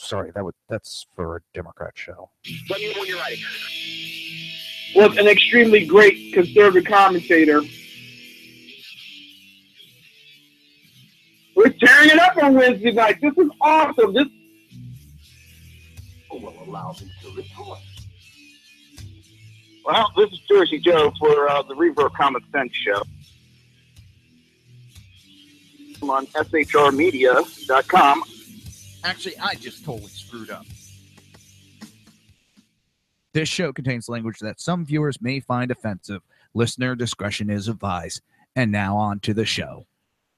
sorry, that's for a Democrat show. Let me know when you're ready. Was an extremely great conservative commentator. We're tearing it up on Wednesday night. This is awesome. This will allow them to report. Well, this is Jersey Joe for the Reaver of Common Sense show. I'm on shrmedia.com. Actually, I just totally screwed up. This show contains language that some viewers may find offensive. Listener discretion is advised. And now on to the show.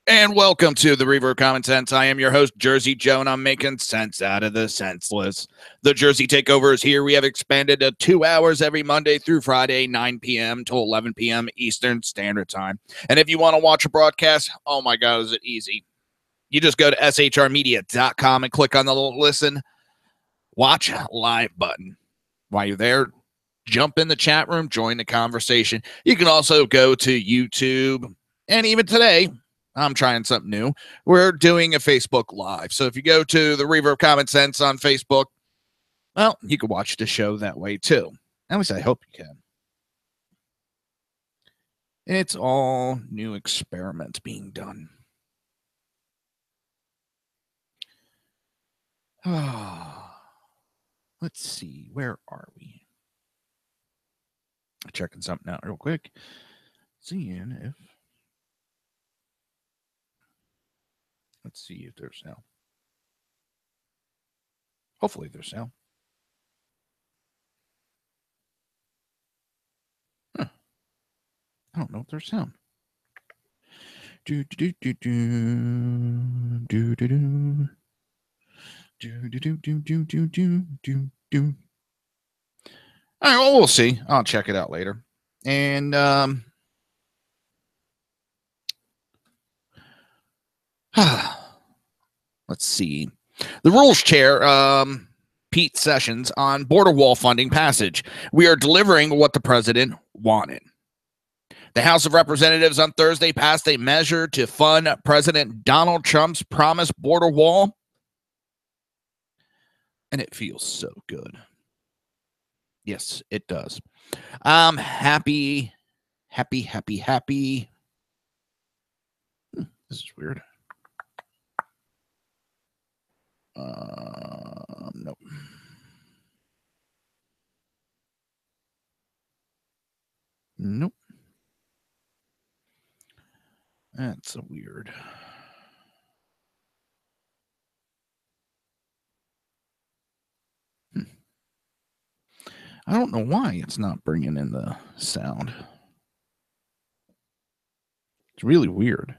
And welcome to the Reaver of Common Sense. I am your host, Jersey Joe, and I'm making sense out of the senseless. The Jersey Takeover is here. We have expanded to 2 hours every Monday through Friday, 9 p.m. to 11 p.m. Eastern Standard Time. And if you want to watch a broadcast, oh my God, is it easy. You just go to shrmedia.com and click on the little listen, watch live button. While you're there, jump in the chat room, join the conversation. You can also go to YouTube. And even today, I'm trying something new. We're doing a Facebook Live. So if you go to the Reaver of Common Sense on Facebook, well, you can watch the show that way too. At least I hope you can. It's all new experiments being done. Let's see. Where are we? Checking something out real quick. Seeing if... Let's see if there's sound. Hopefully there's sound. Huh. I don't know if there's sound. Do do do do do do do do. Do. All right, well, we'll see. I'll check it out later. And let's see. The Rules Chair, Pete Sessions, on border wall funding passage. We are delivering what the president wanted. The House of Representatives on Thursday passed a measure to fund President Donald Trump's promised border wall. And it feels so good. Yes, it does. I'm happy. This is weird. Nope. Nope. That's a weird. I don't know why it's not bringing in the sound. It's really weird.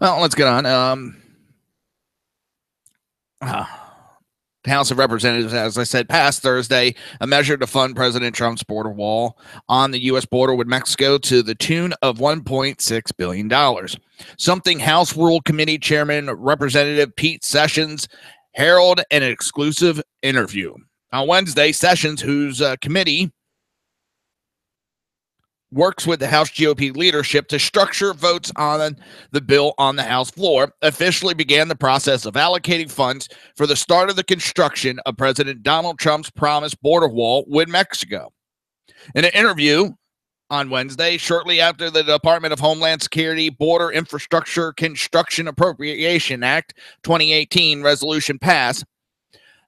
Well, let's get on. The House of Representatives, as I said, passed Thursday a measure to fund President Trump's border wall on the U.S. border with Mexico to the tune of $1.6 billion. Something House Rule Committee Chairman Representative Pete Sessions heralded in an exclusive interview. On Wednesday, Sessions, whose committee works with the House GOP leadership to structure votes on the bill on the House floor, officially began the process of allocating funds for the start of the construction of President Donald Trump's promised border wall with Mexico. In an interview on Wednesday, shortly after the Department of Homeland Security Border Infrastructure Construction Appropriation Act 2018 resolution passed,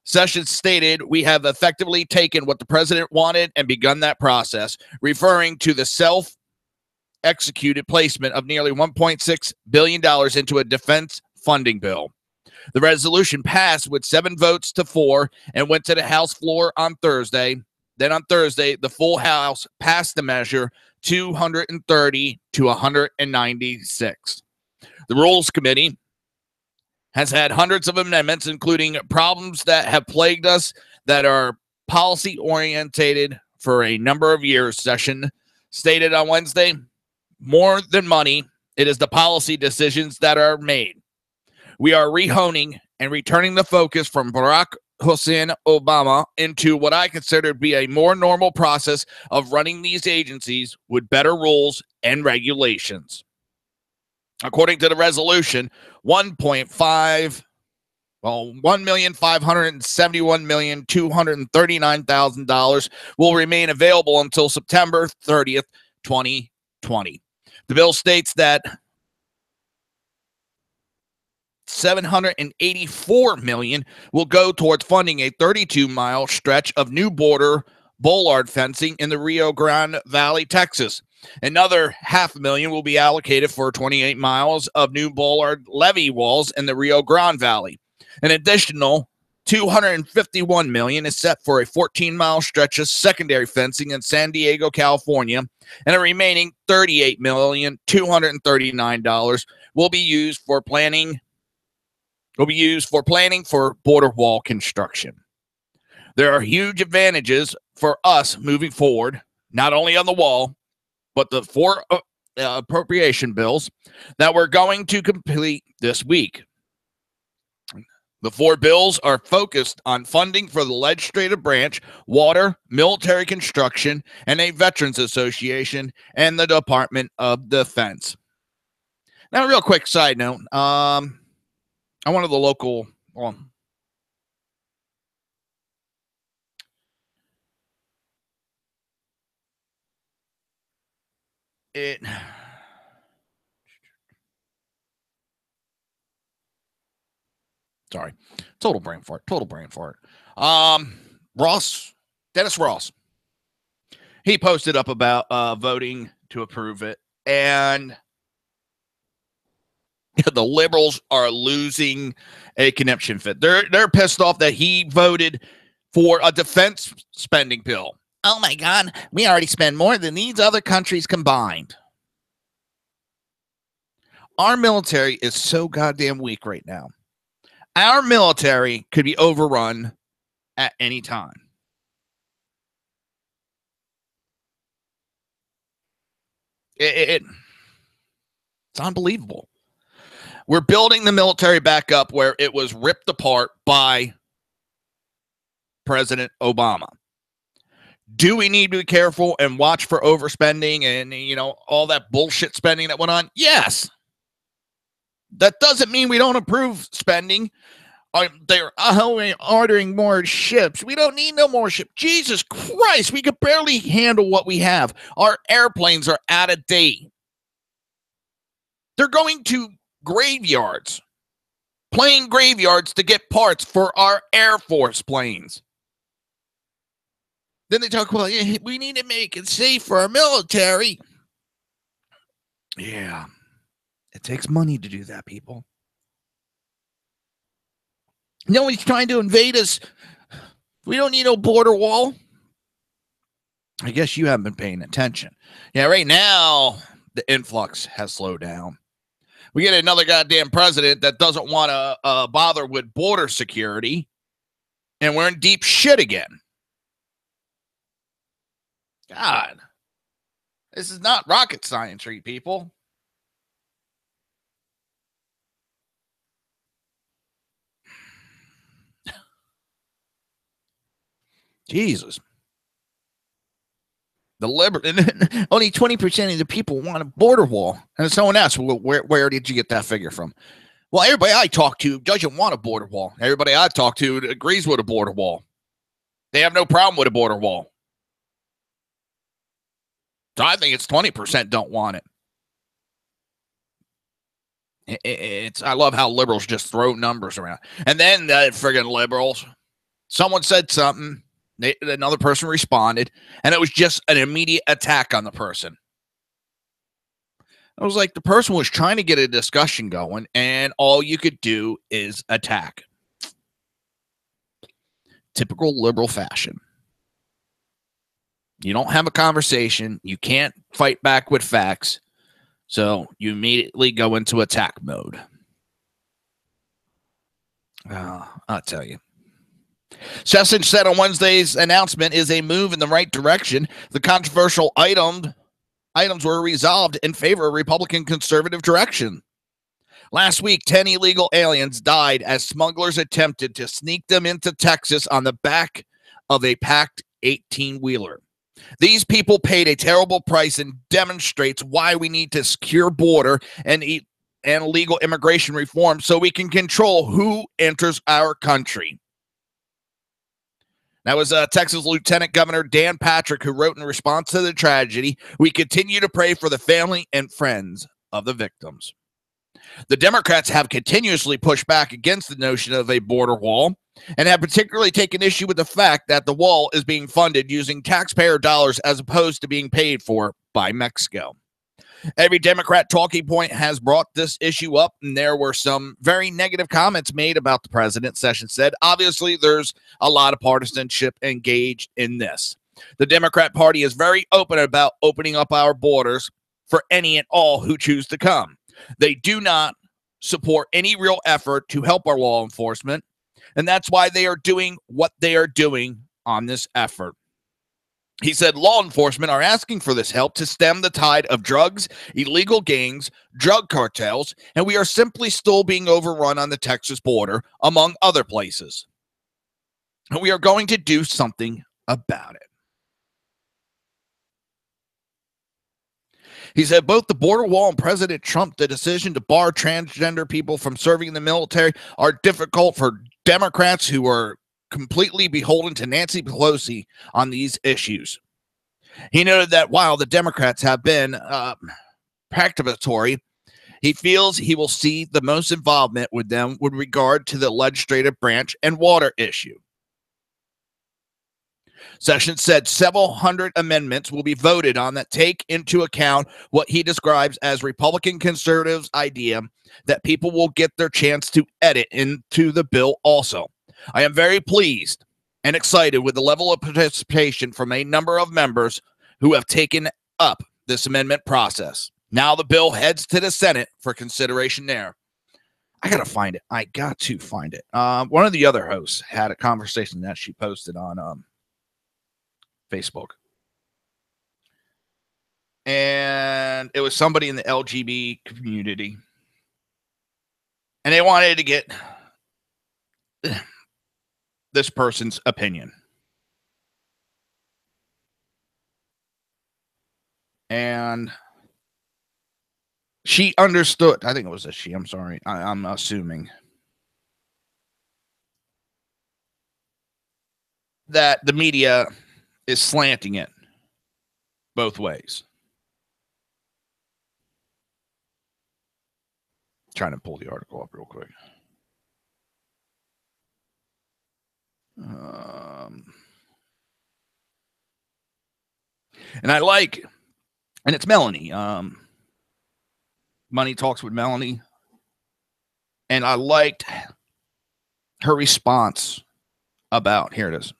Sessions stated, "We have effectively taken what the president wanted and begun that process," referring to the self-executed placement of nearly $1.6 billion into a defense funding bill. The resolution passed with 7 votes to 4 and went to the House floor on Thursday. Then on Thursday, the full House passed the measure 230 to 196. The Rules Committee has had hundreds of amendments, including problems that have plagued us that are policy-orientated for a number of years. Session stated on Wednesday, "More than money, it is the policy decisions that are made. We are rehoning and returning the focus from Barack Hussein Obama into what I consider to be a more normal process of running these agencies with better rules and regulations." According to the resolution, $1,571,239,000 will remain available until September 30th, 2020. The bill states that $784 million will go towards funding a 32-mile stretch of new border bollard fencing in the Rio Grande Valley, Texas. Another $500,000 will be allocated for 28 miles of new bollard levee walls in the Rio Grande Valley. An additional $251 million is set for a 14-mile stretch of secondary fencing in San Diego, California, and a remaining $38,239 will be used for planning for border wall construction. There are huge advantages for us moving forward, not only on the wall, but the four appropriation bills that we're going to complete this week. The four bills are focused on funding for the legislative branch, water, military construction, and a veterans association, and the Department of Defense. Now, a real quick side note. I wanted the local... Sorry. Total brain fart. Dennis Ross. He posted up about voting to approve it. And the liberals are losing a conniption fit. They're pissed off that he voted for a defense spending bill. Oh my God, we already spend more than these other countries combined. Our military is so goddamn weak right now. Our military could be overrun at any time. It's unbelievable. We're building the military back up where it was ripped apart by President Obama. Do we need to be careful and watch for overspending and, all that bullshit spending that went on? Yes. That doesn't mean we don't approve spending. They're ordering more ships. We don't need no more ships. Jesus Christ, we could barely handle what we have. Our airplanes are out of date. They're going to graveyards, plane graveyards to get parts for our Air Force planes. Then they talk about, we need to make it safe for our military. Yeah. It takes money to do that, people. Nobody's trying to invade us. We don't need no border wall. I guess you haven't been paying attention. Yeah, right now, the influx has slowed down. We get another goddamn president that doesn't want to bother with border security, and we're in deep shit again. God, this is not rocket science, people. Jesus. The only 20% of the people want a border wall. And someone asks, well, where did you get that figure from? Well, everybody I talk to doesn't want a border wall. Everybody I talk to agrees with a border wall. They have no problem with a border wall. So I think it's 20% don't want it. I love how liberals just throw numbers around. And then friggin' liberals, someone said something. Another person responded, and it was just an immediate attack on the person. I was like, the person was trying to get a discussion going, and all you could do is attack. Typical liberal fashion. You don't have a conversation. You can't fight back with facts. So you immediately go into attack mode. I'll tell you. Sessions said on Wednesday's announcement is a move in the right direction. The controversial items were resolved in favor of Republican conservative direction. Last week, 10 illegal aliens died as smugglers attempted to sneak them into Texas on the back of a packed 18-wheeler. These people paid a terrible price and demonstrates why we need to secure border and and legal immigration reform so we can control who enters our country. That was Texas Lieutenant Governor Dan Patrick, who wrote in response to the tragedy, "We continue to pray for the family and friends of the victims." The Democrats have continuously pushed back against the notion of a border wall and have particularly taken issue with the fact that the wall is being funded using taxpayer dollars as opposed to being paid for by Mexico. Every Democrat talking point has brought this issue up, and there were some very negative comments made about the president, Sessions said. Obviously, there's a lot of partisanship engaged in this. The Democrat Party is very open about opening up our borders for any and all who choose to come. They do not support any real effort to help our law enforcement, and that's why they are doing what they are doing on this effort. He said law enforcement are asking for this help to stem the tide of drugs, illegal gangs, drug cartels, and we are simply still being overrun on the Texas border, among other places. And we are going to do something about it. He said both the border wall and President Trump, the decision to bar transgender people from serving in the military, are difficult for Democrats who are completely beholden to Nancy Pelosi on these issues. He noted that while the Democrats have been participatory, he feels he will see the most involvement with them with regard to the legislative branch and water issue. Sessions said several hundred amendments will be voted on that take into account what he describes as Republican conservatives' idea that people will get their chance to edit into the bill also. I am very pleased and excited with the level of participation from a number of members who have taken up this amendment process. Now the bill heads to the Senate for consideration there. I got to find it. One of the other hosts had a conversation that she posted on Facebook. And it was somebody in the LGBT community. And they wanted to get this person's opinion. And she understood. I think it was a she. I'm sorry. I'm assuming that the media is slanting it both ways. Trying to pull the article up real quick. And I like, and it's Melanie. Money Talks with Melanie. And I liked her response about, here it is.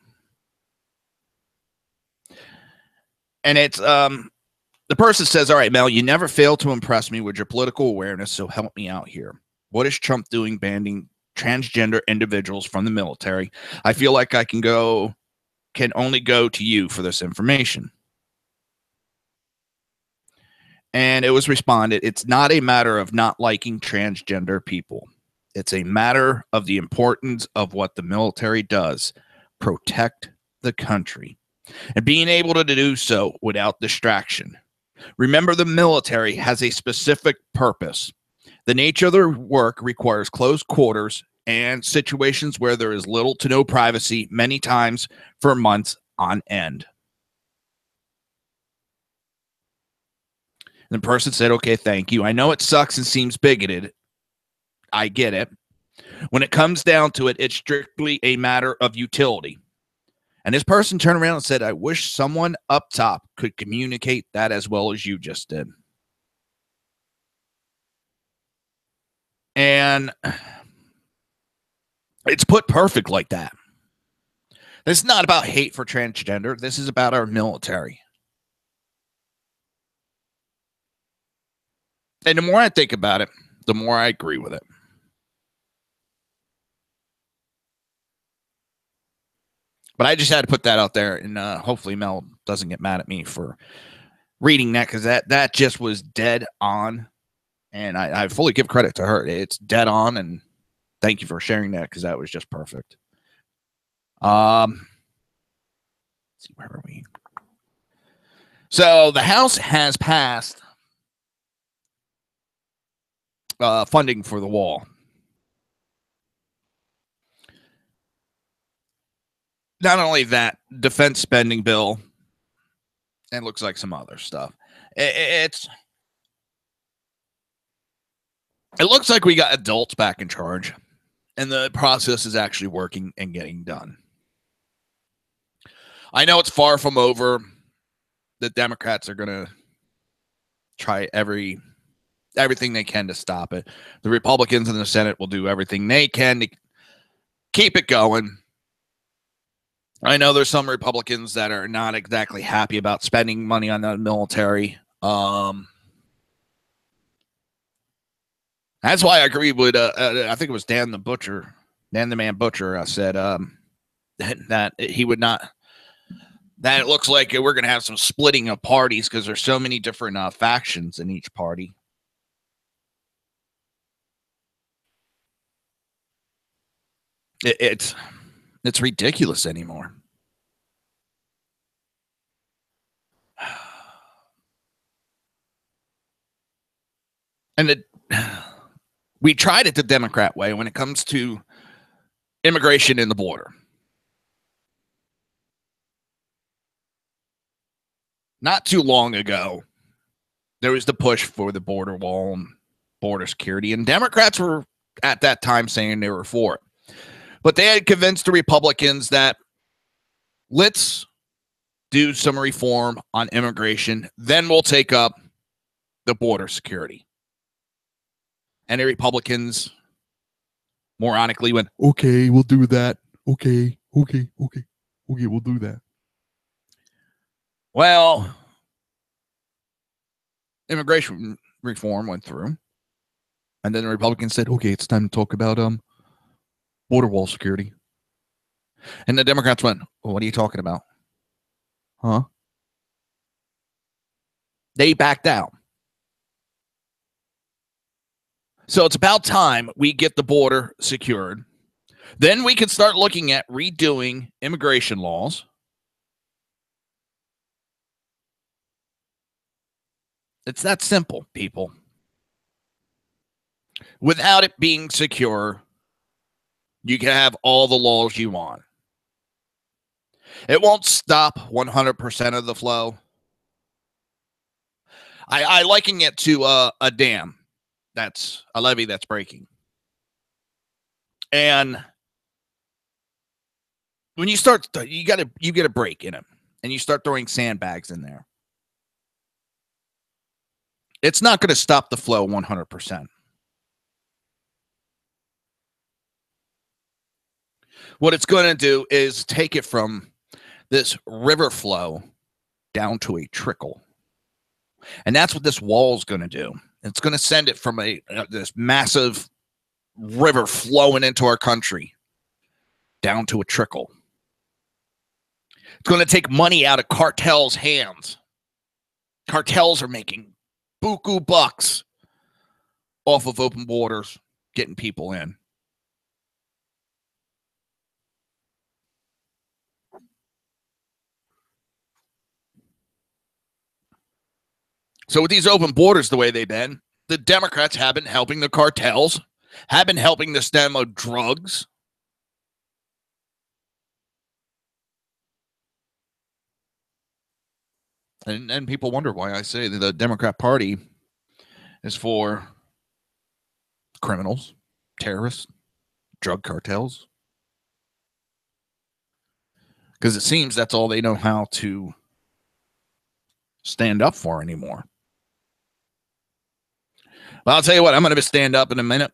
And it's, the person says, all right, Mel, you never fail to impress me with your political awareness, so help me out here. What is Trump doing banning transgender individuals from the military? I feel like I can only go to you for this information. And it was responded, it's not a matter of not liking transgender people. It's a matter of the importance of what the military does, protect the country, and being able to do so without distraction. Remember, the military has a specific purpose. The nature of their work requires close quarters and situations where there is little to no privacy, many times for months on end. And the person said, okay, thank you. I know it sucks and seems bigoted. I get it. When it comes down to it, it's strictly a matter of utility. And this person turned around and said, I wish someone up top could communicate that as well as you just did. And it's put perfect like that. This is not about hate for transgender. This is about our military. And the more I think about it, the more I agree with it. But I just had to put that out there, and hopefully Mel doesn't get mad at me for reading that, because that just was dead on. And I fully give credit to her. It's dead on, and thank you for sharing that, because that was just perfect. Let's see, where are we? So the House has passed funding for the wall. Not only that, defense spending bill, and looks like some other stuff. It looks like we got adults back in charge, and the process is actually working and getting done. I know it's far from over. The Democrats are going to try everything they can to stop it. The Republicans in the Senate will do everything they can to keep it going. I know there's some Republicans that are not exactly happy about spending money on the military. That's why I agree with, I think it was Dan the Man Butcher, said that he would not, that it looks like we're going to have some splitting of parties because there's so many different factions in each party. It's ridiculous anymore. And we tried it the Democrat way when it comes to immigration in the border. Not too long ago, there was the push for the border wall and border security, and Democrats were at that time saying they were for it. But they had convinced the Republicans that let's do some reform on immigration, then we'll take up the border security. And the Republicans moronically went, okay, we'll do that. Okay, we'll do that. Well, immigration reform went through. And then the Republicans said, okay, it's time to talk about border wall security. And the Democrats went, well, what are you talking about? Huh? They backed out. So it's about time we get the border secured. Then we can start looking at redoing immigration laws. It's that simple, people. Without it being secure, you can have all the laws you want. It won't stop 100% of the flow. I liken it to a dam. That's a levee that's breaking. And when you start, you get a break in it, and you start throwing sandbags in there. It's not going to stop the flow 100%. What it's going to do is take it from this river flow down to a trickle. And that's what this wall is going to do. It's going to send it from this massive river flowing into our country down to a trickle. It's going to take money out of cartels' hands. Cartels are making buku bucks off of open borders, getting people in. So with these open borders the way they've been, the Democrats have been helping the cartels, have been helping the stem of drugs. And people wonder why I say that the Democrat Party is for criminals, terrorists, drug cartels. Because it seems that's all they know how to stand up for anymore. But I'll tell you what, I'm going to stand up in a minute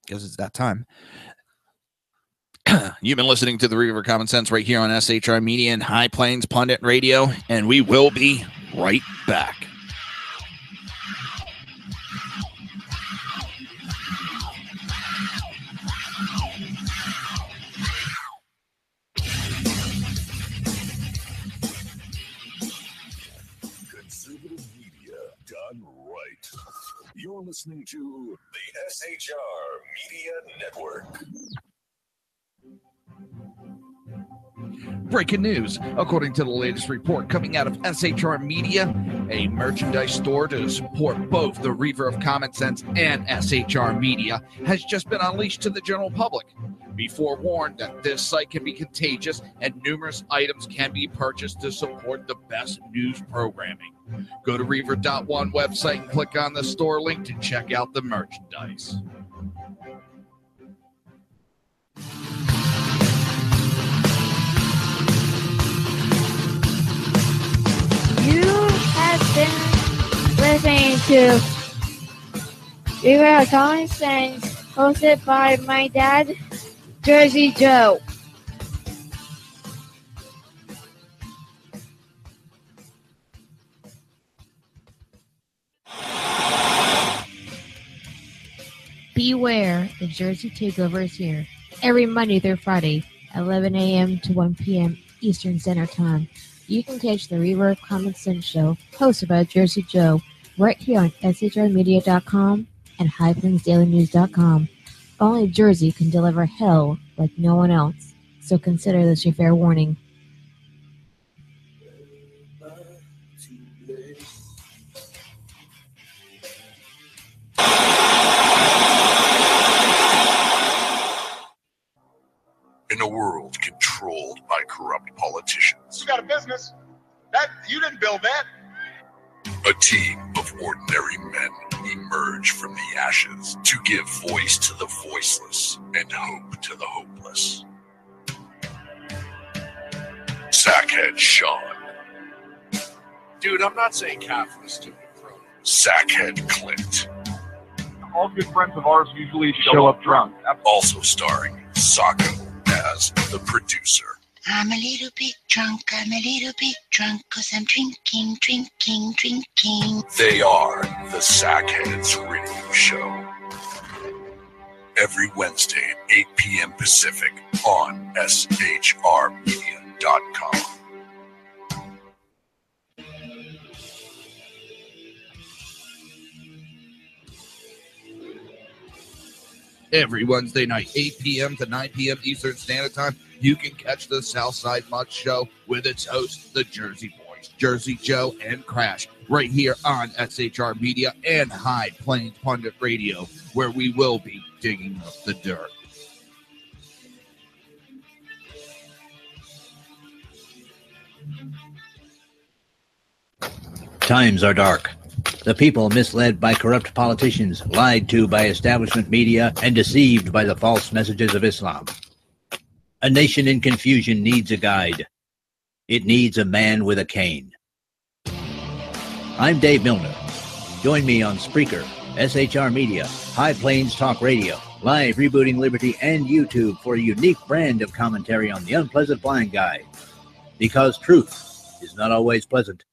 because it's that time. You've been listening to the Reaver of Common Sense right here on SHR Media and High Plains Pundit Radio, and we will be right back. Conservative media done right. You're listening to the SHR Media Network. Breaking news. According to the latest report coming out of SHR Media, a merchandise store to support both the Reaver of Common Sense and SHR Media has just been unleashed to the general public. Be forewarned that this site can be contagious and numerous items can be purchased to support the best news programming. Go to Reaver.one website and click on the store link to check out the merchandise. You have been listening to Reaver of Common Sense, hosted by my dad, Jersey Joe. Beware, the Jersey Takeover is here. Every Monday through Friday, 11 a.m. to 1 p.m. Eastern Standard Time. You can catch the Reaver of Common Sense show, hosted by Jersey Joe, right here on shrmedia.com and highplains.dailynews.com. Only Jersey can deliver hell like no one else, so consider this your fair warning. In a world controlled by corrupt politicians, You got a business. That you didn't build that. a team of ordinary men emerge from the ashes to give voice to the voiceless and hope to the hopeless. Sackhead Sean, Dude, I'm not saying calf was stupid, bro. Sackhead Clint, All good friends of ours usually show up drunk. also starring Sako as the producer. I'm a little bit drunk, cause I'm drinking. They are the Sackheads Radio Show. Every Wednesday at 8 p.m. Pacific on shrmedia.com. Every Wednesday night, 8 p.m. to 9 p.m. Eastern Standard Time, you can catch the Southside Mutt Show with its hosts, the Jersey Boys, Jersey Joe and Crash, right here on SHR Media and High Plains Pundit Radio, where we will be digging up the dirt. Times are dark. The people misled by corrupt politicians, lied to by establishment media, and deceived by the false messages of Islam. A nation in confusion needs a guide. It needs a man with a cane. I'm Dave Milner. Join me on Spreaker, SHR Media, High Plains Talk Radio, Live Rebooting Liberty, and YouTube for a unique brand of commentary on the unpleasant blind guy. Because truth is not always pleasant.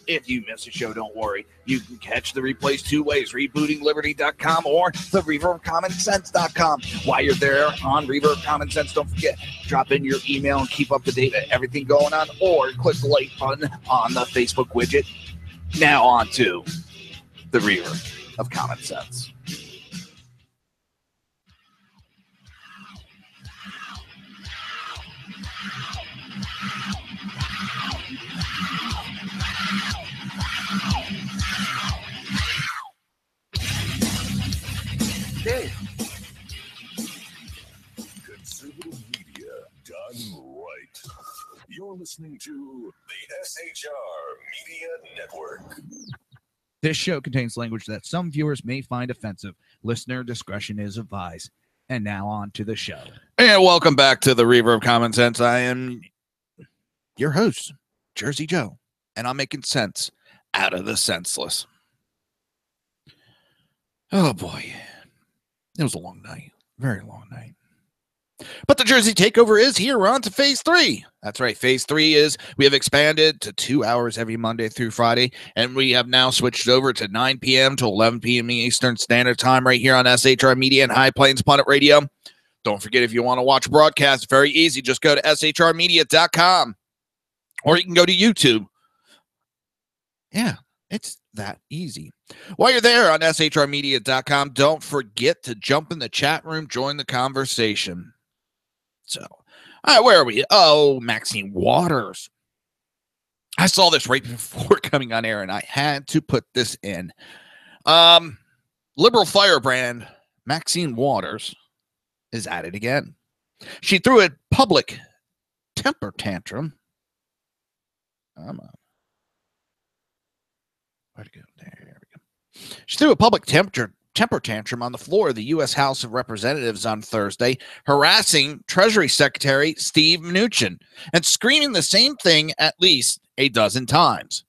If you miss a show, don't worry. You can catch the replays two ways, rebootingliberty.com or the reaverofcommonsense.com. While you're there on Reaver of Common Sense, don't forget, drop in your email and keep up to date with everything going on, or click the like button on the Facebook widget. Now on to the Reaver of Common Sense. Conservative media done right. You're listening to the SHR Media Network. This show contains language that some viewers may find offensive. Listener discretion is advised. And now on to the show. And welcome back to the Reaver of Common Sense. I am your host, Jersey Joe, and I'm making sense out of the senseless. Oh boy, it was a long night, very long night. But the Jersey Takeover is here. We're on to Phase 3. That's right. Phase 3 is we have expanded to 2 hours every Monday through Friday, and we have now switched over to 9 p.m. to 11 p.m. Eastern Standard Time right here on SHR Media and High Plains Pundit Radio. Don't forget, if you want to watch broadcasts, very easy. Just go to shrmedia.com, or you can go to YouTube. Yeah, it's that easy. While you're there on shrmedia.com, don't forget to jump in the chat room, join the conversation. So All right, where are we? Oh, Maxine Waters. I saw this right before coming on air, and I had to put this in. Liberal firebrand Maxine Waters is at it again. She threw a public temper tantrum. Where'd it go? There we go. She threw a public temper tantrum on the floor of the U.S. House of Representatives on Thursday, harassing Treasury Secretary Steve Mnuchin and screaming the same thing at least a dozen times.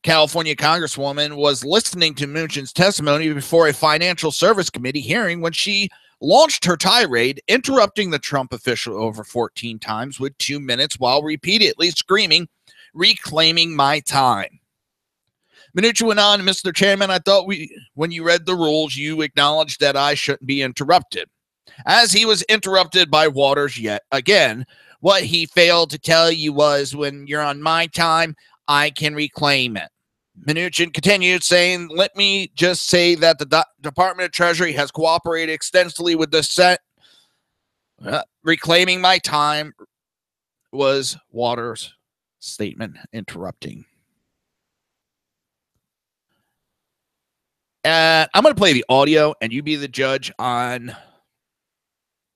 California Congresswoman was listening to Mnuchin's testimony before a Financial Service Committee hearing when she launched her tirade, interrupting the Trump official over 14 times with 2 minutes while repeatedly screaming, "Reclaiming my time." Mnuchin went on, "Mr. Chairman, I thought when you read the rules, you acknowledged that I shouldn't be interrupted." As he was interrupted by Waters yet again, what he failed to tell you was, when you're on my time, I can reclaim it. Mnuchin continued, saying, "Let me just say that the Department of Treasury has cooperated extensively with the Senate. Reclaiming my time," was Waters' statement, interrupting. I'm going to play the audio, and you be the judge on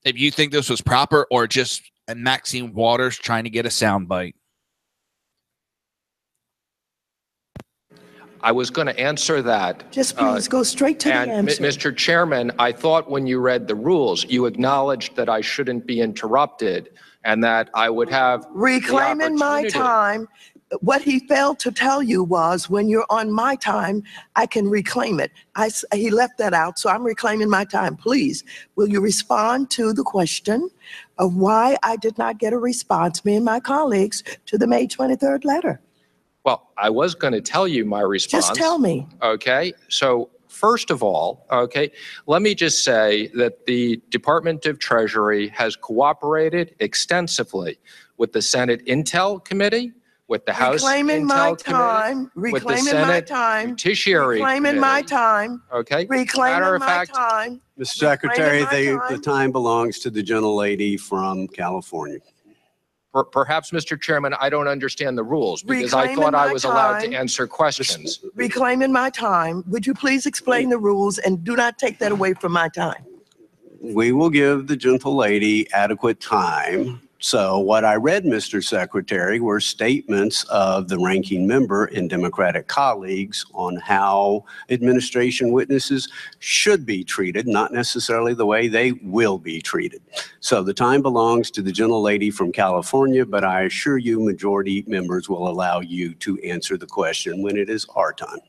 if you think this was proper or just Maxine Waters trying to get a soundbite. I was going to answer that. Just please go straight to the answer. Mr. Chairman, I thought when you read the rules, you acknowledged that I shouldn't be interrupted and that I would have reclaiming my time. What he failed to tell you was, when you're on my time, I can reclaim it. He left that out, so I'm reclaiming my time. Please, will you respond to the question of why I did not get a response, me and my colleagues, to the May 23rd letter? Well, I was going to tell you my response. Just tell me. Okay. So first of all, okay, let me just say that the Department of Treasury has cooperated extensively with the Senate Intel Committee, with the House Reclaiming my Intel time. Committee, with the Reclaiming my Senate time. Judiciary Reclaiming my Committee. time. Okay. Reclaiming my time. Mr. Secretary, Reclaiming my the time belongs to the gentlelady from California. Perhaps, Mr. Chairman, I don't understand the rules because I thought I was allowed to answer questions. Reclaiming my time. Would you please explain the rules and do not take that away from my time? We will give the gentlelady adequate time. So what I read, Mr. Secretary, were statements of the ranking member and Democratic colleagues on how administration witnesses should be treated, not necessarily the way they will be treated. So the time belongs to the gentlelady from California, but I assure you majority members will allow you to answer the question when it is our time.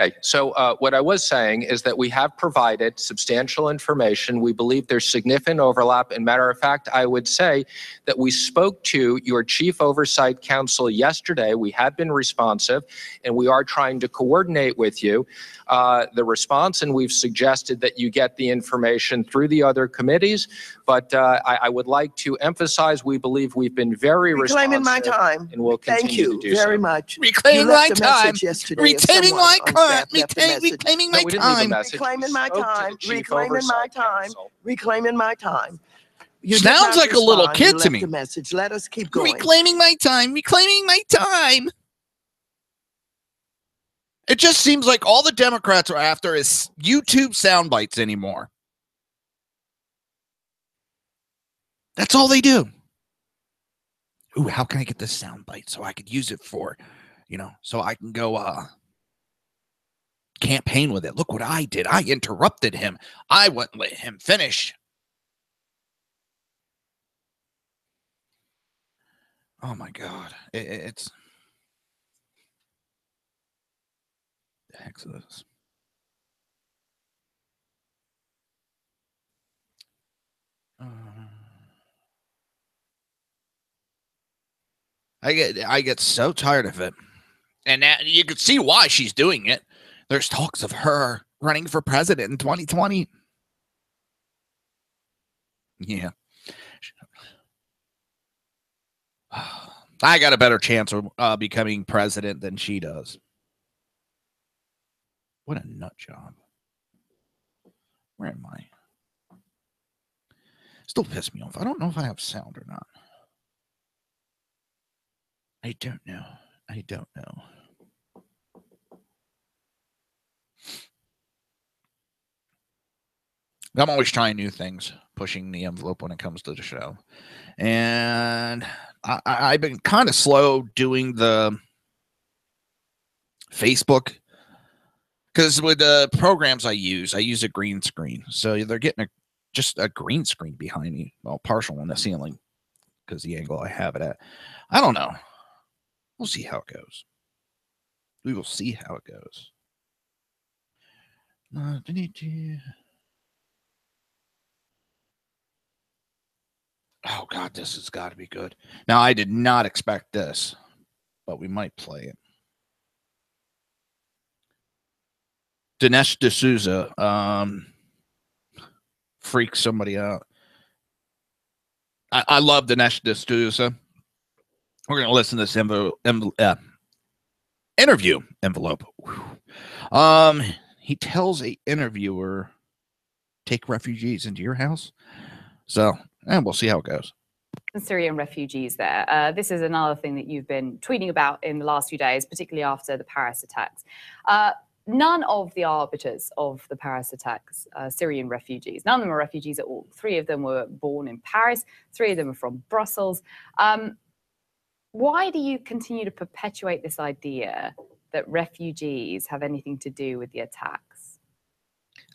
Okay, so what I was saying is that we have provided substantial information. We believe there's significant overlap. And matter of fact, I would say that we spoke to your Chief Oversight Counsel yesterday. We have been responsive, and we are trying to coordinate with you the response, and we've suggested that you get the information through the other committees. But I would like to emphasize we believe we've been very responsive. Reclaiming my time. And we'll continue to do so. Thank you very much. Reclaiming my time. Reclaiming my time. Reclaiming my time. Reclaiming my time. Reclaiming my time. Reclaiming my time. Sounds like a little kid to me. The message. Let us keep going. Reclaiming my time. Reclaiming my time. It just seems like all the Democrats are after is YouTube sound bites anymore. That's all they do. Ooh, how can I get this sound bite so I could use it for, so I can go campaign with it. Look what I did. I interrupted him. I wouldn't let him finish. Oh my God. It's the heck's this? I get so tired of it. And you can see why she's doing it. There's talks of her running for president in 2020. Yeah. I got a better chance of becoming president than she does. What a nut job. Where am I? Still piss me off. I don't know if I have sound or not. I don't know. I don't know. I'm always trying new things, pushing the envelope when it comes to the show. And I've been kind of slow doing the Facebook because with the programs I use a green screen. So they're getting just a green screen behind me, well, partial on the ceiling because the angle I have it at. I don't know. We'll see how it goes. We will see how it goes. Oh, God, this has got to be good. Now, I did not expect this, but we might play it. Dinesh D'Souza freaks somebody out. I love Dinesh D'Souza. We're going to listen to this interview envelope. He tells a interviewer, take refugees into your house. So, and we'll see how it goes. Syrian refugees there. This is another thing that you've been tweeting about in the last few days, particularly after the Paris attacks. None of the arbiters of the Paris attacks are Syrian refugees. None of them are refugees at all. 3 of them were born in Paris. 3 of them are from Brussels. Why do you continue to perpetuate this idea that refugees have anything to do with the attacks?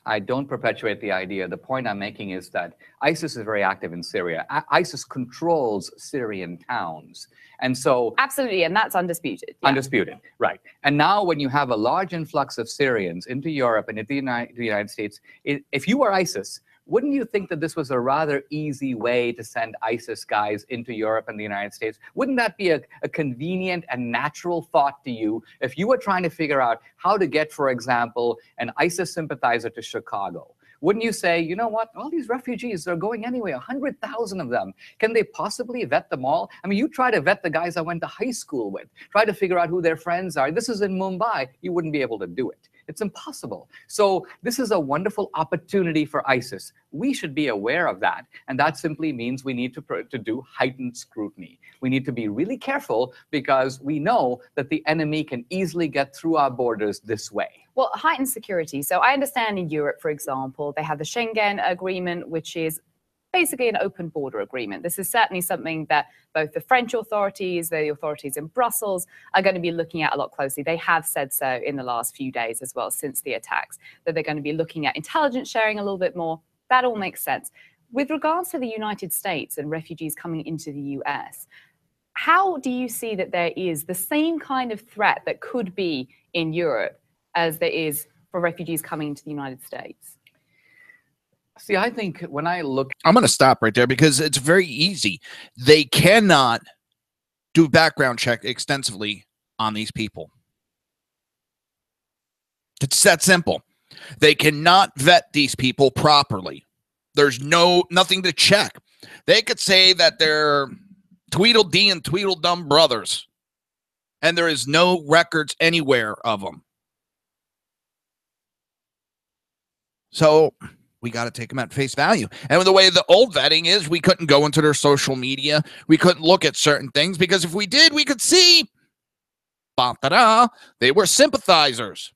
I don't perpetuate the idea. The point I'm making is that ISIS is very active in Syria. ISIS controls Syrian towns. And so... Absolutely, and that's undisputed. Yeah. Undisputed, right. And now when you have a large influx of Syrians into Europe and into the United States, if you were ISIS, wouldn't you think that this was a rather easy way to send ISIS guys into Europe and the United States? Wouldn't that be a convenient and natural thought to you if you were trying to figure out how to get, for example, an ISIS sympathizer to Chicago? Wouldn't you say, you know what, all these refugees are going anyway, 100,000 of them. Can they possibly vet them all? I mean, you try to vet the guys I went to high school with, try to figure out who their friends are. This is in Mumbai. You wouldn't be able to do it. It's impossible. So this is a wonderful opportunity for ISIS. We should be aware of that. And that simply means we need to do heightened scrutiny. We need to be really careful because we know that the enemy can easily get through our borders this way. Well, heightened security. So I understand in Europe, for example, they have the Schengen Agreement, which is basically an open border agreement. This is certainly something that both the French authorities, the authorities in Brussels are going to be looking at a lot closely. They have said so in the last few days as well, since the attacks, that they're going to be looking at intelligence sharing a little bit more. That all makes sense. With regards to the United States and refugees coming into the US, how do you see that there is the same kind of threat that could be in Europe as there is for refugees coming into the United States? See, I think when I look... I'm going to stop right there because it's very easy. They cannot do background check extensively on these people. It's that simple. They cannot vet these people properly. There's nothing to check. They could say that they're Tweedledee and Tweedledum brothers, and there is no records anywhere of them. So we got to take them at face value. And the way the old vetting is, we couldn't go into their social media. We couldn't look at certain things because if we did, we could see they were sympathizers.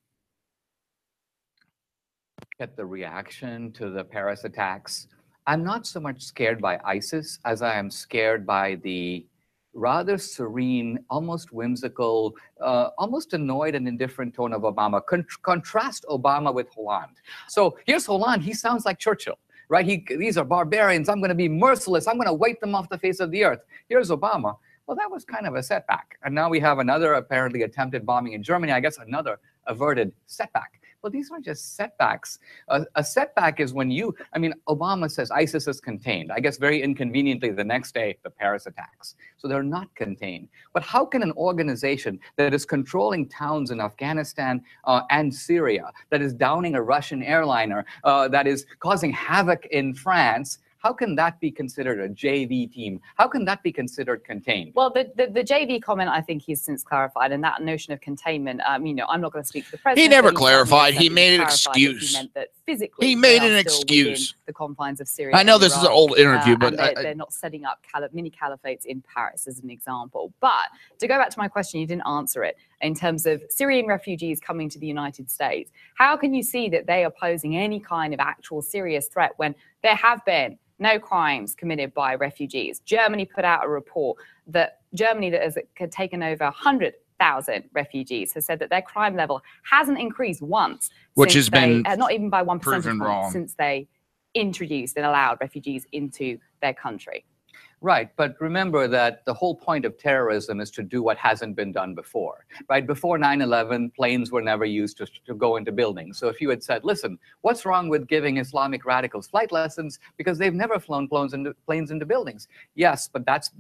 At the reaction to the Paris attacks, I'm not so much scared by ISIS as I am scared by the rather serene, almost whimsical, almost annoyed and indifferent tone of Obama. Contrast Obama with Hollande. So here's Hollande. He sounds like Churchill, right? These are barbarians. I'm going to be merciless. I'm going to wipe them off the face of the earth. Here's Obama. Well, that was kind of a setback. And now we have another apparently attempted bombing in Germany. I guess another averted setback. Well, these aren't just setbacks. A setback is when Obama says ISIS is contained. I guess very inconveniently the next day, the Paris attacks. So they're not contained. But how can an organization that is controlling towns in Afghanistan and Syria, that is downing a Russian airliner, that is causing havoc in France, how can that be considered a JV team? How can that be considered contained? Well, the JV comment, I think he's since clarified, and that notion of containment, I'm not going to speak for the president. He never clarified. He made an excuse. He meant that physically He made they an are still within excuse. the confines of Syria. I know and this is an Iraq, old interview, but and they're not setting up mini caliphates in Paris as an example. But to go back to my question, you didn't answer it in terms of Syrian refugees coming to the United States. How can you see that they are posing any kind of actual serious threat when there have been no crimes committed by refugees? Germany put out a report that Germany, that has taken over 100,000 refugees, has said that their crime level hasn't increased once, which has been not even by 1 percentage proven point, wrong since they introduced and allowed refugees into their country. Right, but remember that the whole point of terrorism is to do what hasn't been done before, right? Before 9/11, planes were never used to go into buildings. So if you had said, listen, what's wrong with giving Islamic radicals flight lessons because they've never flown planes into buildings? Yes, but that's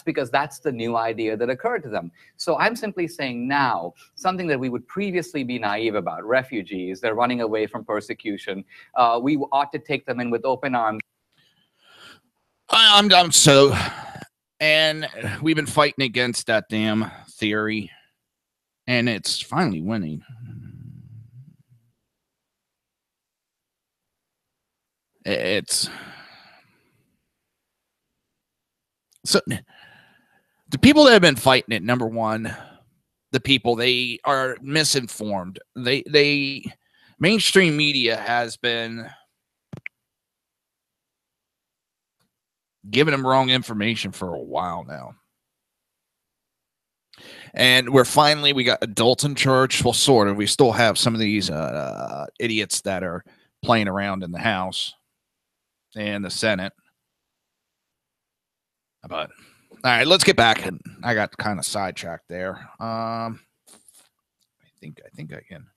because that's the new idea that occurred to them. So I'm simply saying now, something that we would previously be naive about, refugees, they're running away from persecution. We ought to take them in with open arms. I'm so, and we've been fighting against that damn theory, and it's finally winning. It's so the people that have been fighting it. Number one, the people, they are misinformed. They mainstream media has been giving them wrong information for a while now. And we got adults in charge. Well, sort of. We still have some of these idiots that are playing around in the House and the Senate. But all right, let's get back. I got kind of sidetracked there. I think I can.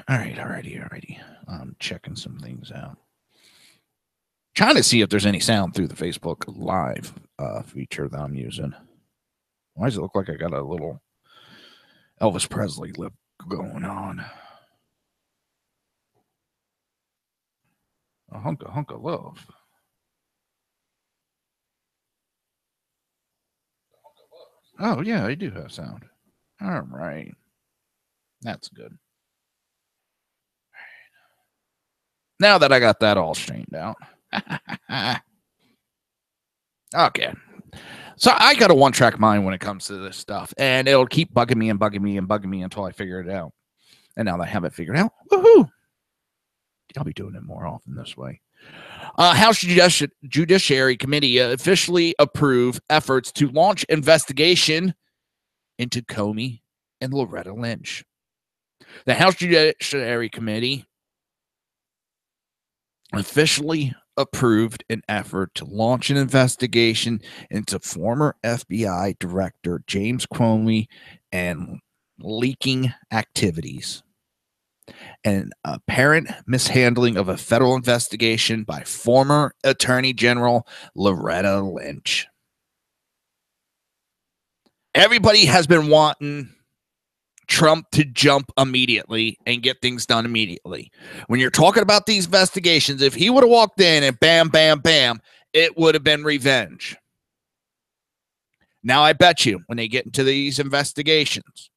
Alrighty. I'm checking some things out. Trying to see if there's any sound through the Facebook Live feature that I'm using. Why does it look like I got a little Elvis Presley lip going on? A hunk of love. Oh, yeah, I do have sound. All right. That's good. Now that I got that all straightened out. Okay. So I got a one-track mind when it comes to this stuff, and it'll keep bugging me until I figure it out. And now that I have it figured out, woohoo! I'll be doing it more often this way. House Judiciary Committee officially approved efforts to launch investigation into Comey and Loretta Lynch. The House Judiciary Committee officially approved an effort to launch an investigation into former FBI Director James Comey and leaking activities and apparent mishandling of a federal investigation by former Attorney General Loretta Lynch. Everybody has been wanting Trump to jump immediately and get things done immediately. When you're talking about these investigations, if he would have walked in and bam, bam, bam, it would have been revenge. Now, I bet you when they get into these investigations,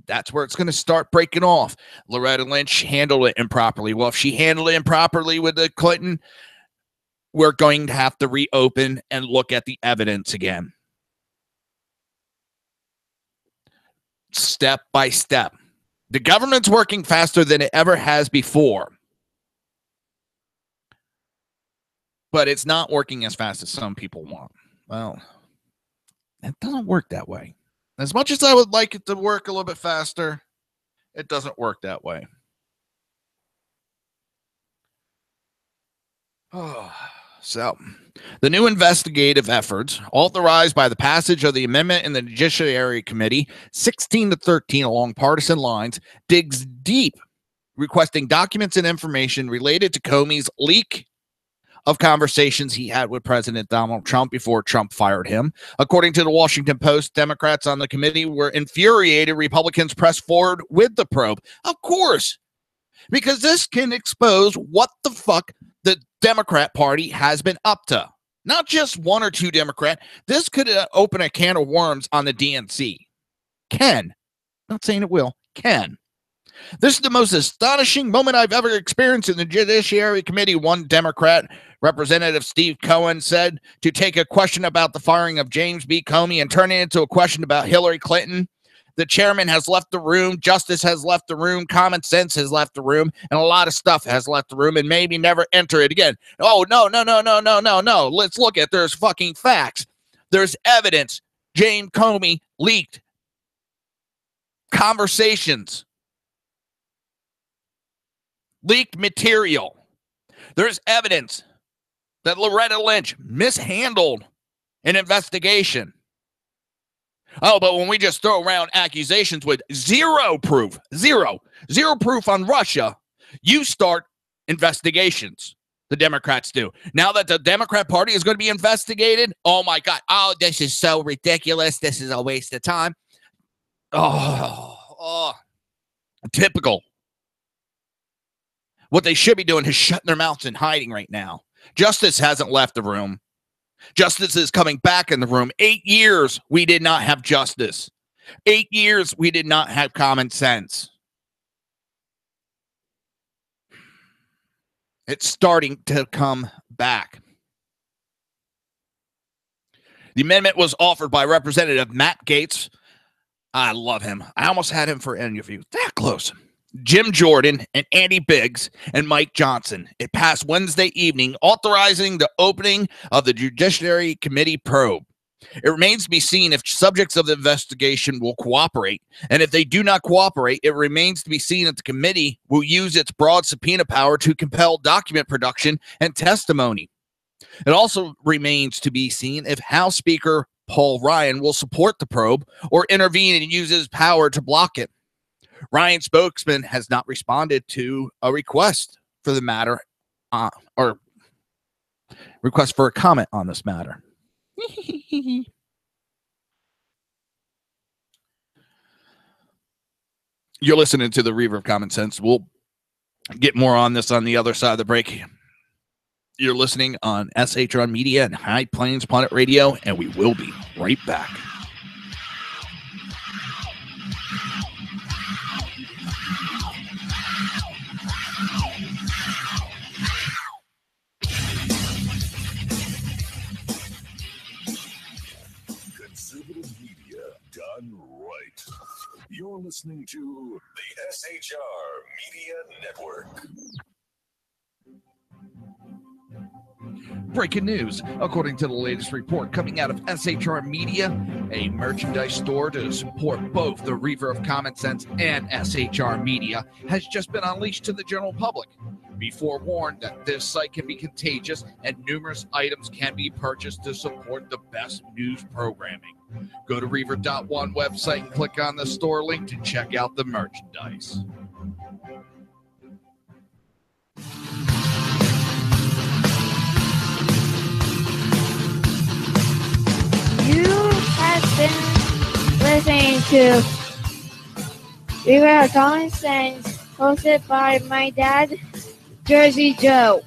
that's where it's going to start breaking off. Loretta Lynch handled it improperly. Well, if she handled it improperly with the Clinton, we're going to have to reopen and look at the evidence again. Step by step. The government's working faster than it ever has before. But it's not working as fast as some people want. Well, it doesn't work that way. As much as I would like it to work a little bit faster, it doesn't work that way. So, the new investigative efforts, authorized by the passage of the amendment in the Judiciary Committee, 16-13 along partisan lines, digs deep, requesting documents and information related to Comey's leak of conversations he had with President Donald Trump before Trump fired him. According to the Washington Post, Democrats on the committee were infuriated Republicans pressed forward with the probe. Of course, because this can expose what the fuck the Democrat Party has been up to. Not just one or two Democrat. This could open a can of worms on the DNC. Can. Not saying it will. Can. This is the most astonishing moment I've ever experienced in the Judiciary Committee. One Democrat, Representative Steve Cohen, said to take a question about the firing of James B. Comey and turn it into a question about Hillary Clinton. The chairman has left the room. Justice has left the room. Common sense has left the room. And a lot of stuff has left the room and maybe never enter it again. Oh, no. Let's look at there's fucking facts. There's evidence. James Comey leaked conversations. Leaked material. There's evidence that Loretta Lynch mishandled an investigation. Oh, but when we just throw around accusations with zero proof on Russia, you start investigations. The Democrats do. Now that the Democrat Party is going to be investigated, oh my God. Oh, this is so ridiculous. This is a waste of time. Oh, typical. What they should be doing is shutting their mouths and hiding right now. Justice hasn't left the room. Justice is coming back in the room. 8 years, we did not have justice. 8 years, we did not have common sense. It's starting to come back. The amendment was offered by Representative Matt Gaetz. I love him. I almost had him for an interview. That close. Jim Jordan and Andy Biggs and Mike Johnson. It passed Wednesday evening, authorizing the opening of the Judiciary Committee probe. It remains to be seen if subjects of the investigation will cooperate, and if they do not cooperate, it remains to be seen if the committee will use its broad subpoena power to compel document production and testimony. It also remains to be seen if House Speaker Paul Ryan will support the probe or intervene and use his power to block it. Ryan's spokesman has not responded to a request for the matter or request for a comment on this matter. You're listening to the Reaver of Common Sense. We'll get more on this on the other side of the break. You're listening on SHR Media and High Plains Planet Radio, and we will be right back. Conservative media done right. You're listening to the SHR Media Network. Breaking news. According to the latest report coming out of SHR Media, a merchandise store to support both the Reaver of Common Sense and SHR Media has just been unleashed to the general public. Be forewarned that this site can be contagious and numerous items can be purchased to support the best news programming. Go to Reaver.one website and click on the store link to check out the merchandise. You have been listening to Reaver of Common Sense, hosted by my dad, Jersey Joe.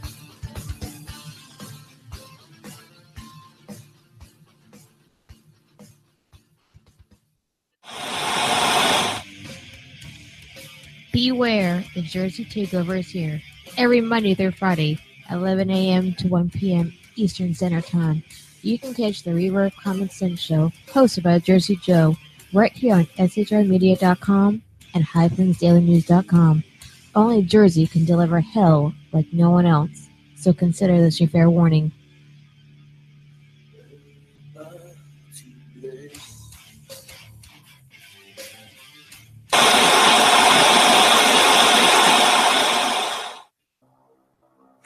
Beware, the Jersey Takeover is here. Every Monday through Friday, 11 a.m. to 1 p.m. Eastern Standard Time. You can catch the Reaver of Common Sense show, hosted by Jersey Joe, right here on shrmedia.com and highplains.dailynews.com. Only Jersey can deliver hell like no one else, so consider this your fair warning.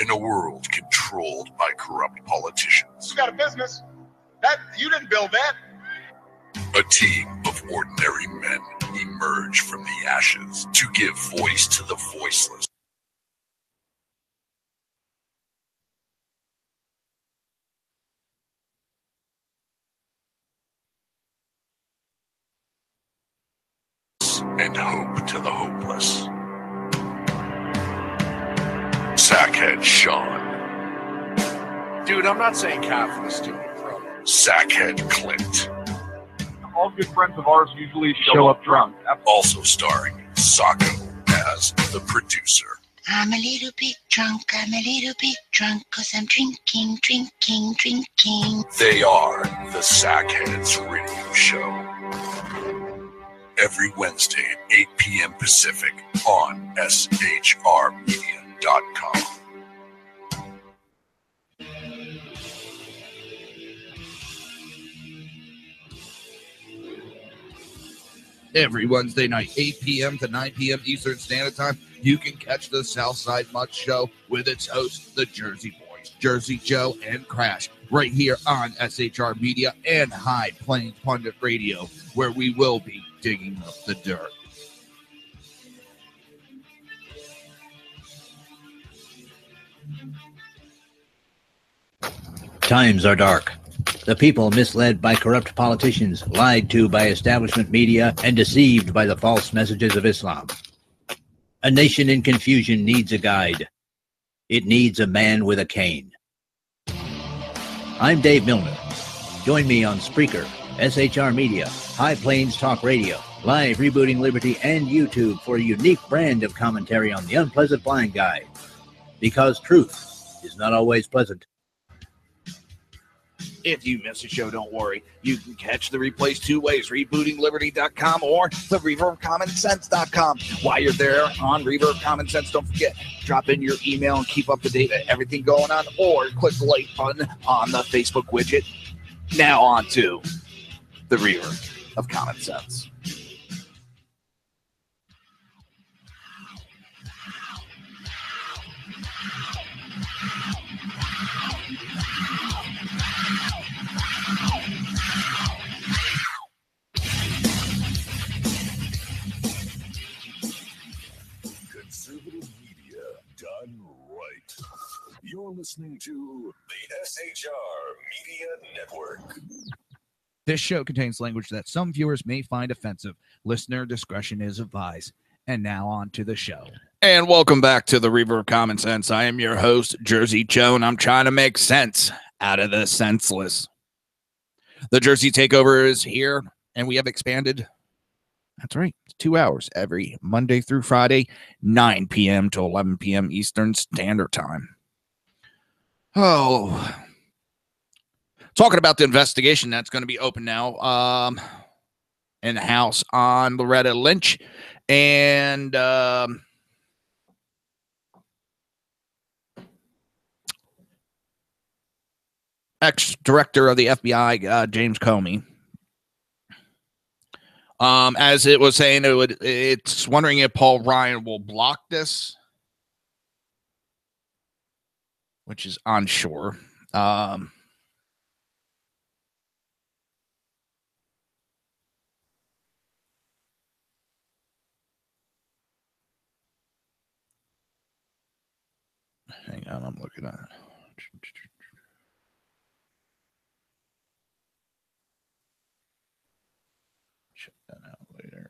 In a world controlled by corrupt politicians, You got a business. That you didn't build that. a team of ordinary men emerge from the ashes to give voice to the voiceless. And hope to the hopeless. Sackhead Sean. Dude, I'm not saying Catholics do it, bro. Sackhead Clint. All good friends of ours usually show up drunk. Also starring Sacco as the producer. I'm a little bit drunk, I'm a little bit drunk, 'cause I'm drinking, drinking, drinking. They are the Sackheads Radio Show. Every Wednesday at 8 p.m. Pacific on shrmedia.com. Every Wednesday night, 8 p.m. to 9 p.m. Eastern Standard Time, you can catch the Southside Mutt Show with its hosts, the Jersey Boys, Jersey Joe and Crash, right here on SHR Media and High Plains Pundit Radio, where we will be digging up the dirt. Times are dark. The people misled by corrupt politicians, lied to by establishment media, and deceived by the false messages of Islam. A nation in confusion needs a guide. It needs a man with a cane. I'm Dave Milner. Join me on Spreaker, SHR Media, High Plains Talk Radio, Live Rebooting Liberty, and YouTube for a unique brand of commentary on the unpleasant blind guide. Because truth is not always pleasant. If you miss a show, don't worry. You can catch the replays two ways, rebootingliberty.com or the Reaver of Common Sense.com. While you're there on Reaver of Common Sense, don't forget, drop in your email and keep up to date with everything going on, or click the like button on the Facebook widget. Now on to the Reaver of Common Sense. Conservative media done right. You're listening to the SHR Media Network. This show contains language that some viewers may find offensive. Listener discretion is advised. And now on to the show. And welcome back to the Reaver of Common Sense. I am your host, Jersey Joe, and I'm trying to make sense out of the senseless. The Jersey Takeover is here, and we have expanded. That's right. 2 hours every Monday through Friday, 9 p.m. to 11 p.m. Eastern Standard Time. Oh, talking about the investigation that's going to be open now in the House on Loretta Lynch and ex-director of the FBI, James Comey. As it was saying, it's wondering if Paul Ryan will block this, which is unsure. Hang on, I'm looking at it. Check that out later.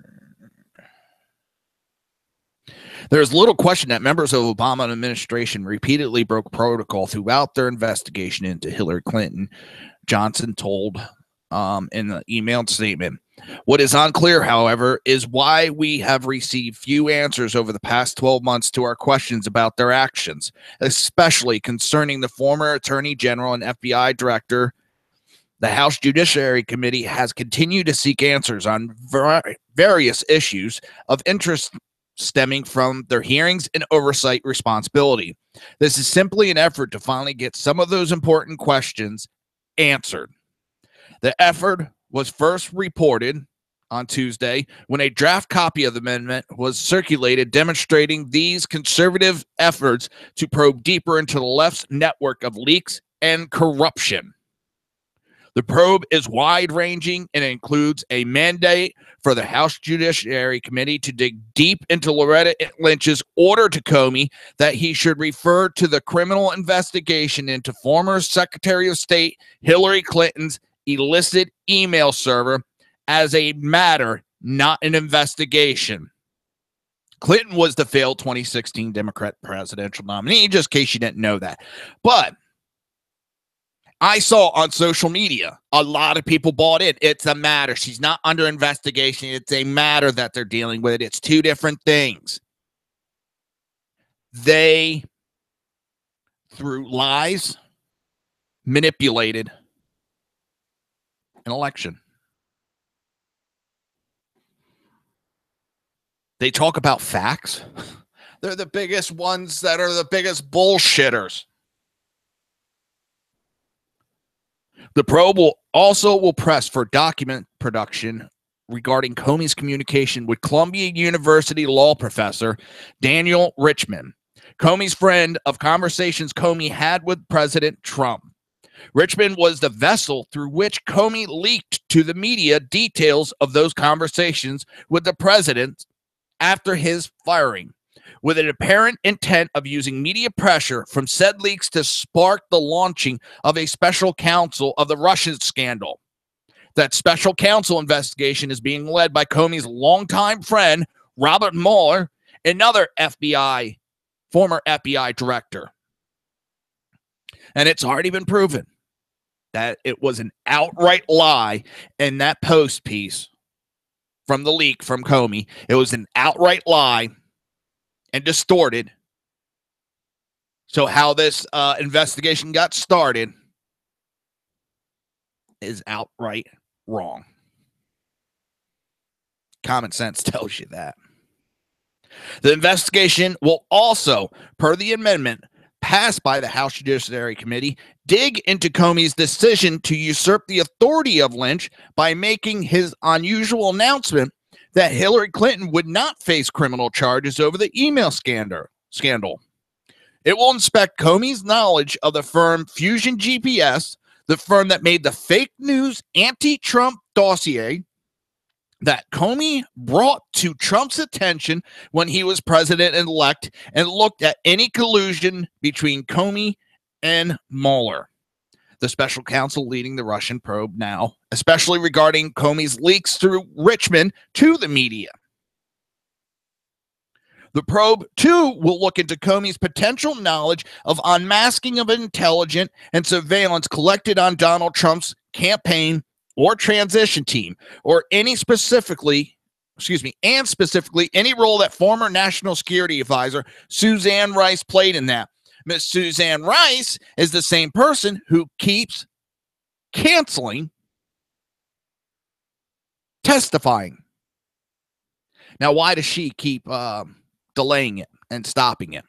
There's little question that members of the Obama administration repeatedly broke protocol throughout their investigation into Hillary Clinton, Johnson told in the emailed statement. What is unclear, however, is why we have received few answers over the past 12 months to our questions about their actions, especially concerning the former Attorney General and FBI Director. The House Judiciary Committee has continued to seek answers on various issues of interest stemming from their hearings and oversight responsibility. This is simply an effort to finally get some of those important questions answered. The effort was first reported on Tuesday when a draft copy of the amendment was circulated demonstrating these conservative efforts to probe deeper into the left's network of leaks and corruption. The probe is wide-ranging and includes a mandate for the House Judiciary Committee to dig deep into Loretta Lynch's order to Comey that he should refer to the criminal investigation into former Secretary of State Hillary Clinton's illicit email server as a matter, not an investigation. Clinton was the failed 2016 Democrat presidential nominee, just in case you didn't know that. But I saw on social media, a lot of people bought in. It's a matter. She's not under investigation. It's a matter that they're dealing with. It's two different things. They, through lies, manipulated an election. They talk about facts. They're the biggest ones that are the biggest bullshitters. The probe will press for document production regarding Comey's communication with Columbia University law professor Daniel Richman, Comey's friend of conversations Comey had with President Trump. Richman was the vessel through which Comey leaked to the media details of those conversations with the president after his firing, with an apparent intent of using media pressure from said leaks to spark the launching of a special counsel of the Russian scandal. That special counsel investigation is being led by Comey's longtime friend, Robert Mueller, another former FBI director. And it's already been proven that it was an outright lie in that post piece from the leak from Comey. It was an outright lie and distorted. So how this investigation got started is outright wrong. Common sense tells you that. The investigation will also, per the amendment passed by the House Judiciary Committee, dig into Comey's decision to usurp the authority of Lynch by making his unusual announcement that Hillary Clinton would not face criminal charges over the email scandal. It will inspect Comey's knowledge of the firm Fusion GPS, the firm that made the fake news anti-Trump dossier that Comey brought to Trump's attention when he was president-elect, and looked at any collusion between Comey and Mueller, the special counsel leading the Russian probe now, especially regarding Comey's leaks through Richmond to the media. The probe, too, will look into Comey's potential knowledge of unmasking of intelligence and surveillance collected on Donald Trump's campaign or transition team, or specifically any role that former National Security Advisor Suzanne Rice played in that. Miss Suzanne Rice is the same person who keeps canceling testifying. Now, why does she keep delaying it and stopping it?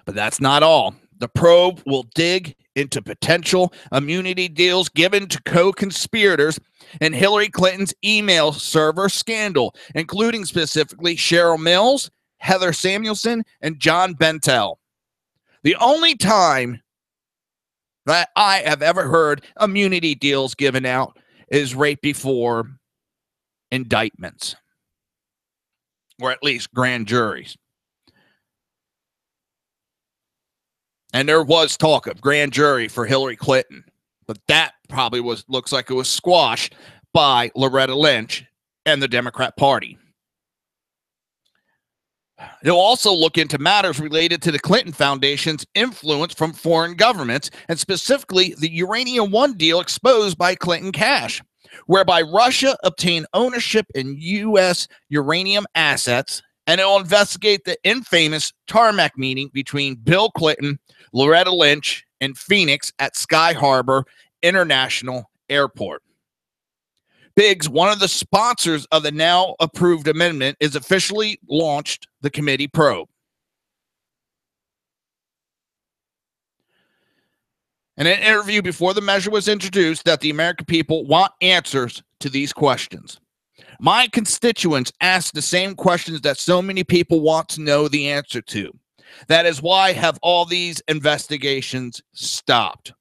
But that's not all. The probe will dig into potential immunity deals given to co-conspirators in Hillary Clinton's email server scandal, including specifically Cheryl Mills, Heather Samuelson, and John Bentel. The only time that I have ever heard immunity deals given out is right before indictments, or at least grand juries. And there was talk of grand jury for Hillary Clinton, but that probably looks like it was squashed by Loretta Lynch and the Democrat Party. It'll also look into matters related to the Clinton Foundation's influence from foreign governments, and specifically the Uranium One deal exposed by Clinton cash, whereby Russia obtained ownership in U.S. uranium assets, and it will investigate the infamous tarmac meeting between Bill Clinton, Loretta Lynch, and Phoenix at Sky Harbor International Airport. Biggs, one of the sponsors of the now approved amendment, is officially launched the committee probe. In an interview before the measure was introduced, that the American people want answers to these questions. My constituents ask the same questions that so many people want to know the answer to. That is why have all these investigations stopped.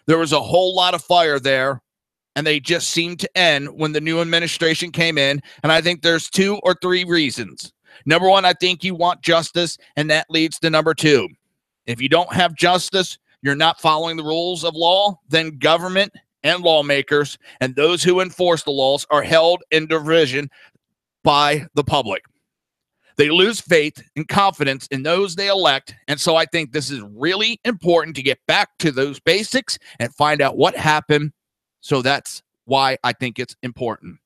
There was a whole lot of fire there, and they just seemed to end when the new administration came in. And I think there's 2 or 3 reasons. Number one, I think you want justice, and that leads to number 2. If you don't have justice, you're not following the rules of law, then government and lawmakers and those who enforce the laws are held in derision by the public. They lose faith and confidence in those they elect. And so I think this is really important to get back to those basics and find out what happened. So that's why I think it's important.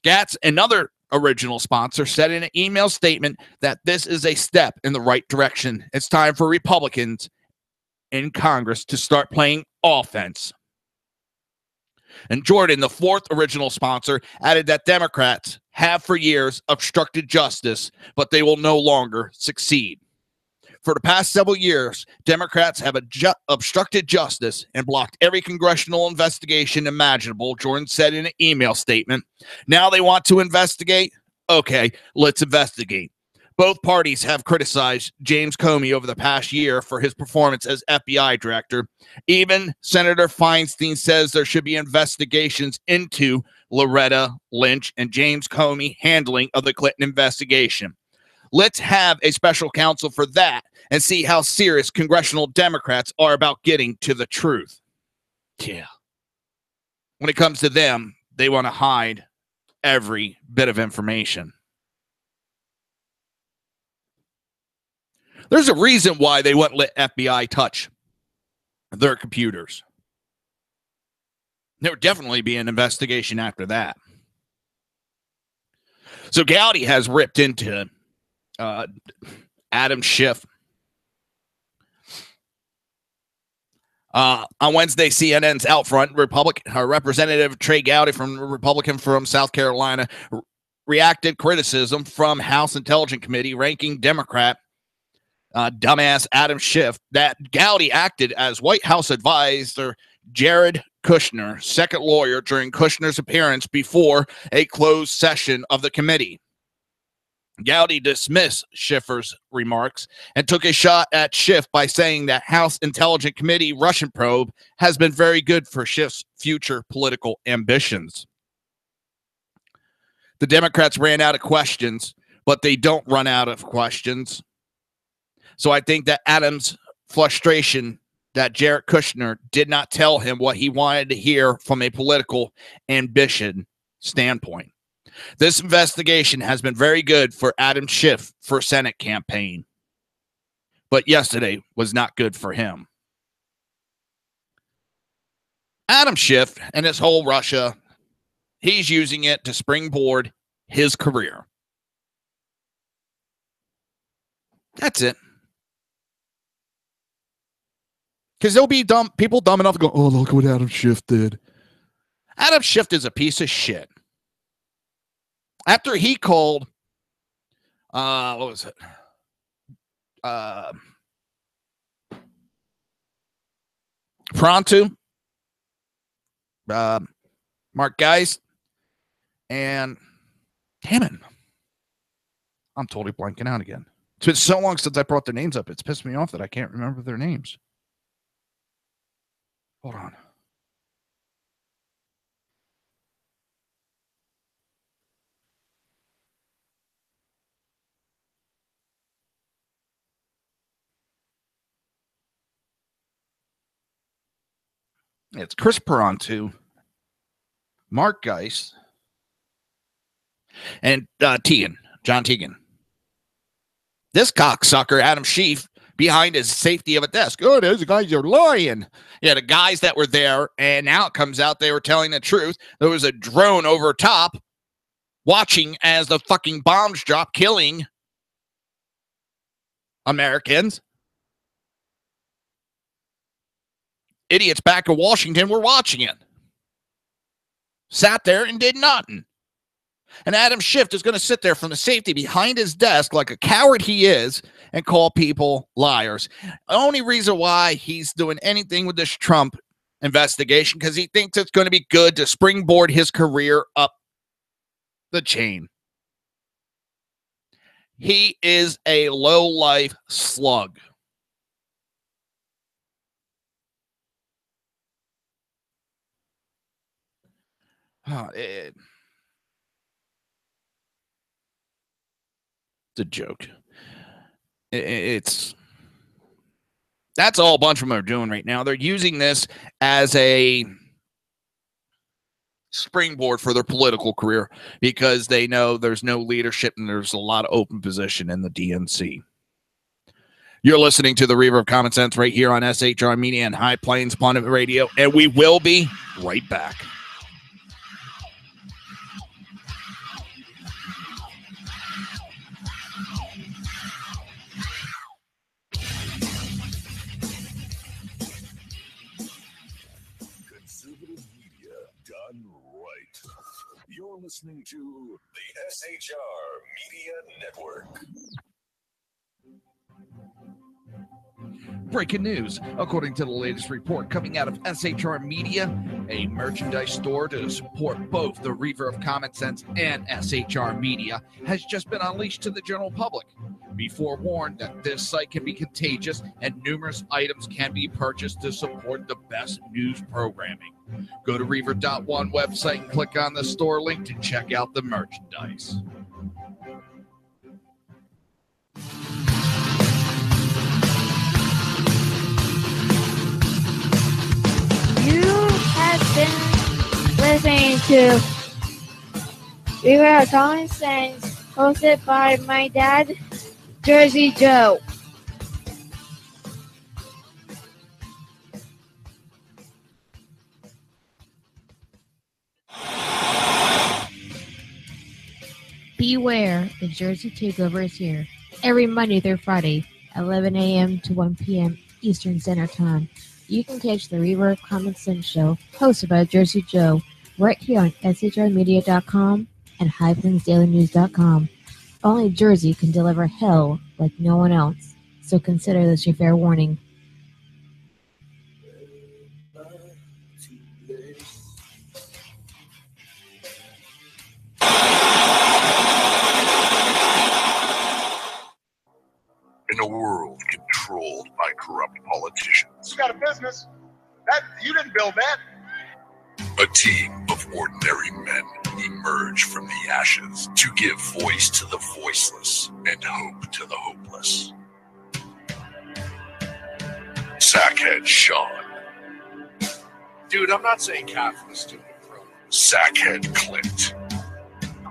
Gatz, another original sponsor, said in an email statement that this is a step in the right direction. It's time for Republicans in Congress to start playing offense. And Jordan, the fourth original sponsor, added that Democrats have for years obstructed justice, but they will no longer succeed. For the past several years, Democrats have obstructed justice and blocked every congressional investigation imaginable, Jordan said in an email statement. Now they want to investigate? Okay, let's investigate. Both parties have criticized James Comey over the past year for his performance as FBI director. Even Senator Feinstein says there should be investigations into Loretta Lynch and James Comey handling of the Clinton investigation. Let's have a special counsel for that and see how serious congressional Democrats are about getting to the truth. Yeah. When it comes to them, they want to hide every bit of information. There's a reason why they wouldn't let FBI touch their computers. There would definitely be an investigation after that. So Gowdy has ripped into Adam Schiff. On Wednesday, CNN's Outfront Representative Trey Gowdy, from Republican from South Carolina, reacted criticism from House Intelligence Committee ranking Democrat dumbass Adam Schiff that Gowdy acted as White House advisor Jared Kushner, second lawyer, during Kushner's appearance before a closed session of the committee. Gowdy dismissed Schiffer's remarks and took a shot at Schiff by saying that House Intelligence Committee Russian probe has been very good for Schiff's future political ambitions. The Democrats ran out of questions, but they don't run out of questions. So I think that Adam's frustration that Jared Kushner did not tell him what he wanted to hear from a political ambition standpoint. This investigation has been very good for Adam Schiff for Senate campaign, but yesterday was not good for him. Adam Schiff and his whole Russia, he's using it to springboard his career. That's it. Because there'll be people dumb enough to go, oh, look what Adam Schiff did. Adam Schiff is a piece of shit. After he called, what was it? Pronto, Mark Geist, and damn it, I'm totally blanking out again. It's been so long since I brought their names up. It's pissed me off that I can't remember their names. Hold on. It's Chris Perantu, Mark Geist, and John Teagan. This cocksucker, Adam Schiff, behind his safety of a desk. Oh, those guys are lying. Yeah, the guys that were there, and now it comes out they were telling the truth. There was a drone over top watching as the fucking bombs drop, killing Americans. Idiots back in Washington were watching it. Sat there and did nothing. And Adam Schiff is going to sit there from the safety behind his desk like a coward he is and call people liars. The only reason why he's doing anything with this Trump investigation because he thinks it's going to be good to springboard his career up the chain. He is a low-life slug. It's a joke. That's all a bunch of them are doing right now. They're using this as a springboard for their political career because they know there's no leadership and there's a lot of open position in the DNC. You're listening to the Reaver of Common Sense right here on SHR Media and High Plains Pundit Radio, and we will be right back. Conservative media done right. You're listening to the SHR Media Network. Breaking news. According to the latest report coming out of SHR Media, a merchandise store to support both the Reaver of Common Sense and SHR Media has just been unleashed to the general public. Be forewarned that this site can be contagious and numerous items can be purchased to support the best news programming. Go to Reaver.one website and click on the store link to check out the merchandise. You have been listening to Reaver of Common Sense, hosted by my dad, Jersey Joe. Beware, the Jersey Takeover is here. Every Monday through Friday, 11 a.m. to 1 p.m. Eastern Standard Time. You can catch the Reaver of Common Sense show, hosted by Jersey Joe, right here on shrmedia.com and highplainsdailynews.com. Only Jersey can deliver hell like no one else, so consider this your fair warning. In a world controlled by corrupt politicians, You got a business. That you didn't build that. a team of ordinary men emerge from the ashes to give voice to the voiceless and hope to the hopeless. Sackhead Sean, Dude, I'm not saying capitalist to it, bro. Sackhead Clint,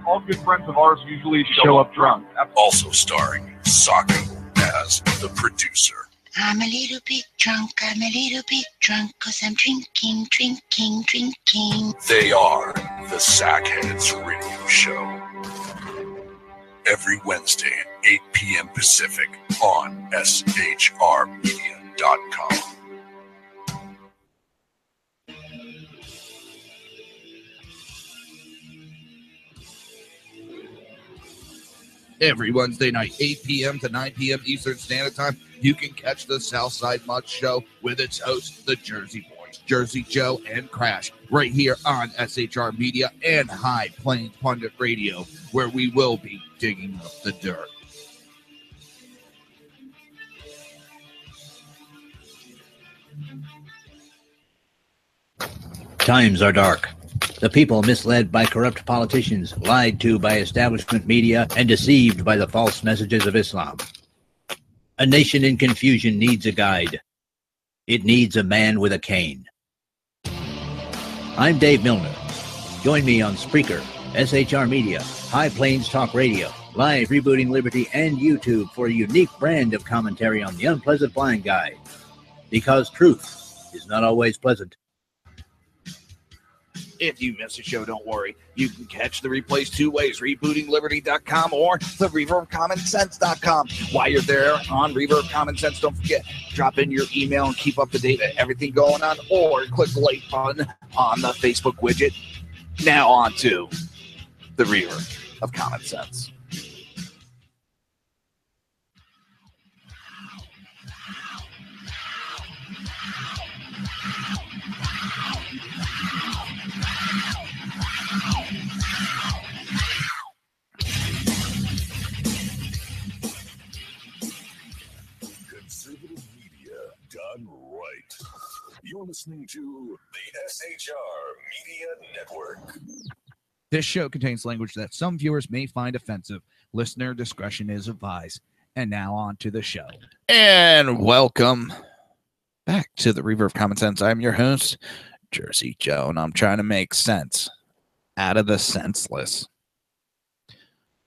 All good friends of ours usually show up drunk. also starring Sako as the producer. I'm a little bit drunk, I'm a little bit drunk, 'cause I'm drinking, drinking, drinking. They are the Sackheads Radio Show. Every Wednesday at 8 p.m. Pacific on shrmedia.com. Every Wednesday night, 8 p.m. to 9 p.m. Eastern Standard Time, you can catch the Southside Mutt Show with its hosts, the Jersey Boys, Jersey Joe and Crash, right here on SHR Media and High Plains Pundit Radio, where we will be digging up the dirt. Times are dark. The people misled by corrupt politicians, lied to by establishment media, and deceived by the false messages of Islam. A nation in confusion needs a guide. It needs a man with a cane. I'm Dave Milner. Join me on Spreaker, SHR Media, High Plains Talk Radio, Live Rebooting Liberty, and YouTube for a unique brand of commentary on the unpleasant blind guide. Because truth is not always pleasant. If you miss a show, don't worry. You can catch the replays two ways, rebootingliberty.com or the reaverofcommonsense.com. While you're there on Reaver of Common Sense, don't forget, drop in your email and keep up to date with everything going on, or click the like button on the Facebook widget. Now on to the Reaver of Common Sense. Conservative media done right. You're listening to the SHR Media Network. This show contains language that some viewers may find offensive. Listener discretion is advised. And now on to the show. And welcome back to the Reaver of Common Sense. I'm your host, Jersey Joe, and I'm trying to make sense out of the senseless.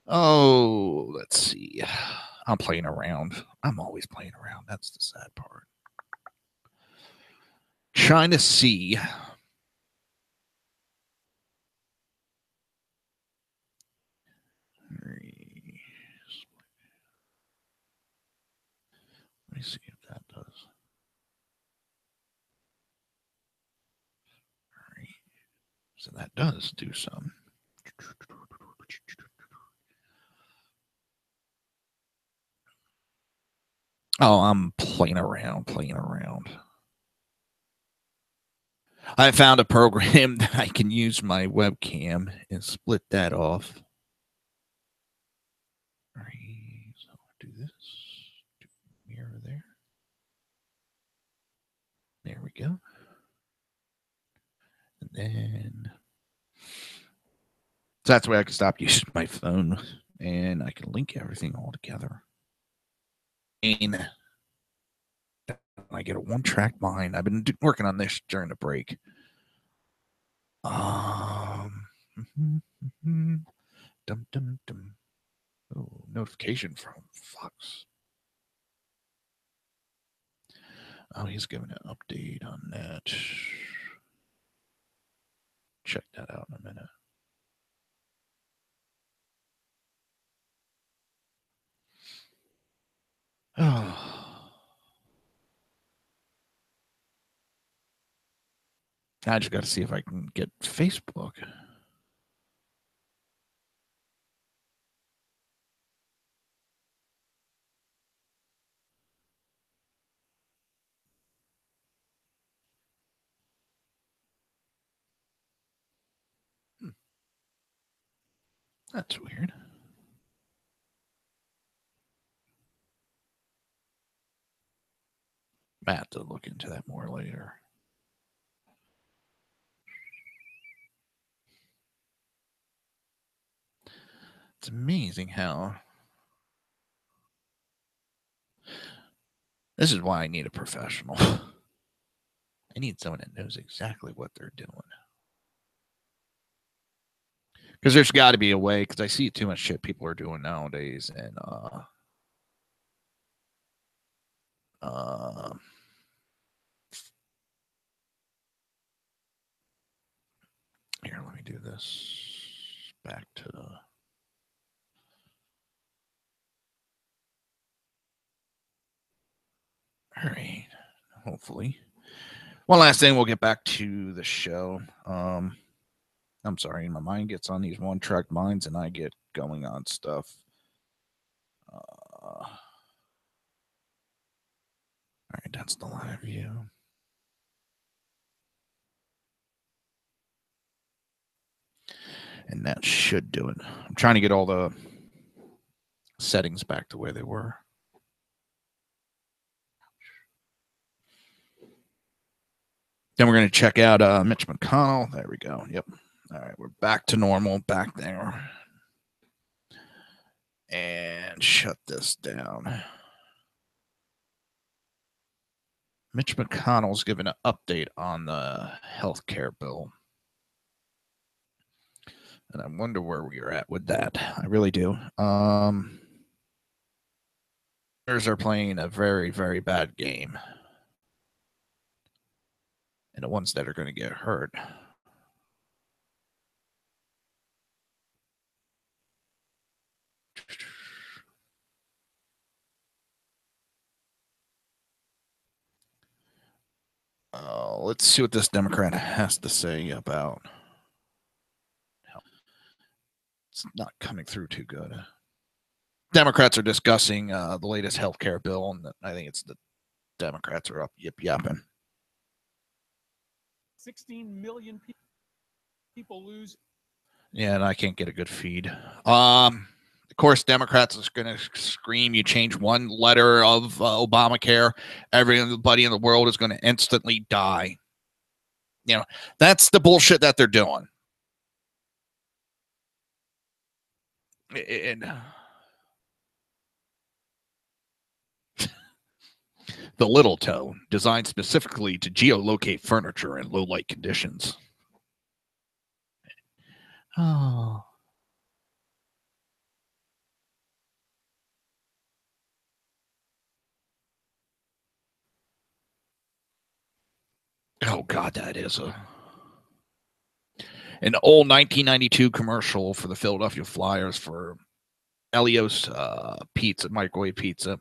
Oh, let's see. I'm playing around. I'm always playing around. That's the sad part. Trying to see. Let me see if that does. All right. So that does do some. Oh, I'm playing around. I found a program that I can use my webcam and split that off. All right, so I'll do this. Do mirror there. There we go. And then, so that's why I can stop using my phone and I can link everything all together. And I get a one-track mind. I've been working on this during the break. Dum, dum, dum. Oh, notification from Fox. Oh, he's giving an update on that. Check that out in a minute. Oh. I just got to see if I can get Facebook. That's weird. I have to look into that more later. It's amazing how this is why I need a professional. I need someone that knows exactly what they're doing. Because there's got to be a way, because I see too much shit people are doing nowadays. And here, let me do this. Back to all right. Hopefully. One last thing, we'll get back to the show. I'm sorry, my mind gets on these one-track minds and I get going on stuff. All right, that's the live view. And that should do it. I'm trying to get all the settings back to where they were. Then we're going to check out Mitch McConnell. There we go. Yep. All right, we're back to normal, back there. And shut this down. Mitch McConnell's giving an update on the health care bill. And I wonder where we're at with that. I really do. Are playing a very, very bad game. And the ones that are going to get hurt. Let's see what this Democrat has to say about. It's not coming through too good. Democrats are discussing the latest health care bill, and I think it's the Democrats are up yip-yapping. 16 million people lose. Yeah, and I can't get a good feed. Of course, Democrats are going to scream, you change one letter of Obamacare, everybody in the world is going to instantly die. You know, that's the bullshit that they're doing. And the little toe, designed specifically to geolocate furniture in low light conditions. Oh. Oh, God, that is an old 1992 commercial for the Philadelphia Flyers for Elio's pizza, microwave pizza.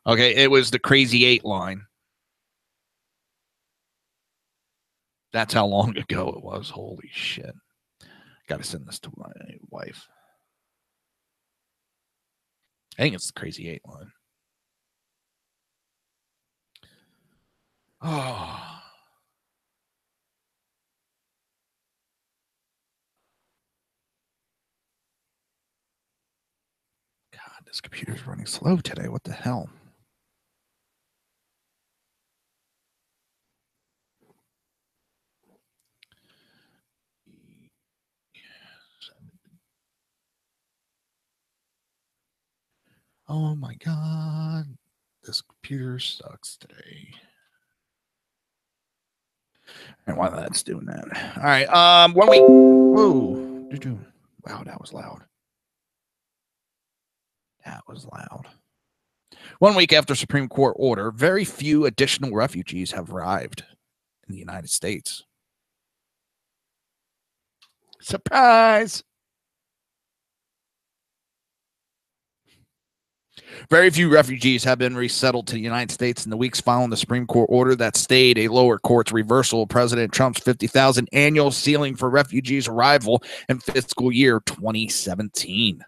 Okay, it was the Crazy 8 line. That's how long ago it was. Holy shit. Got to send this to my wife. I think it's the Crazy 8 line. Oh. God, this computer's running slow today. What the hell? Oh my God. This computer sucks today. And why that's doing that. All right. 1 week. Whoa. Wow, that was loud. That was loud. 1 week after Supreme Court order, very few additional refugees have arrived in the United States. Surprise! Very few refugees have been resettled to the United States in the weeks following the Supreme Court order that stayed a lower court's reversal of President Trump's 50,000 annual ceiling for refugees' arrival in fiscal year 2017.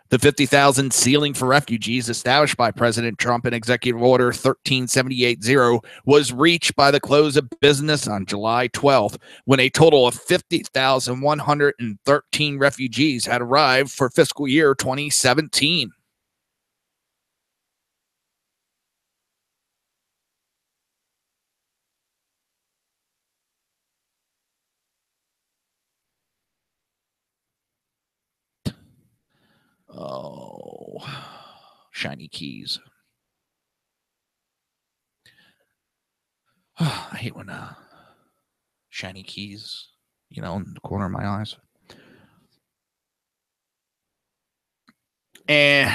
The 50,000 ceiling for refugees established by President Trump in Executive Order 13780 was reached by the close of business on July 12th, when a total of 50,113 refugees had arrived for fiscal year 2017. Oh, shiny keys. I hate when shiny keys, in the corner of my eyes. And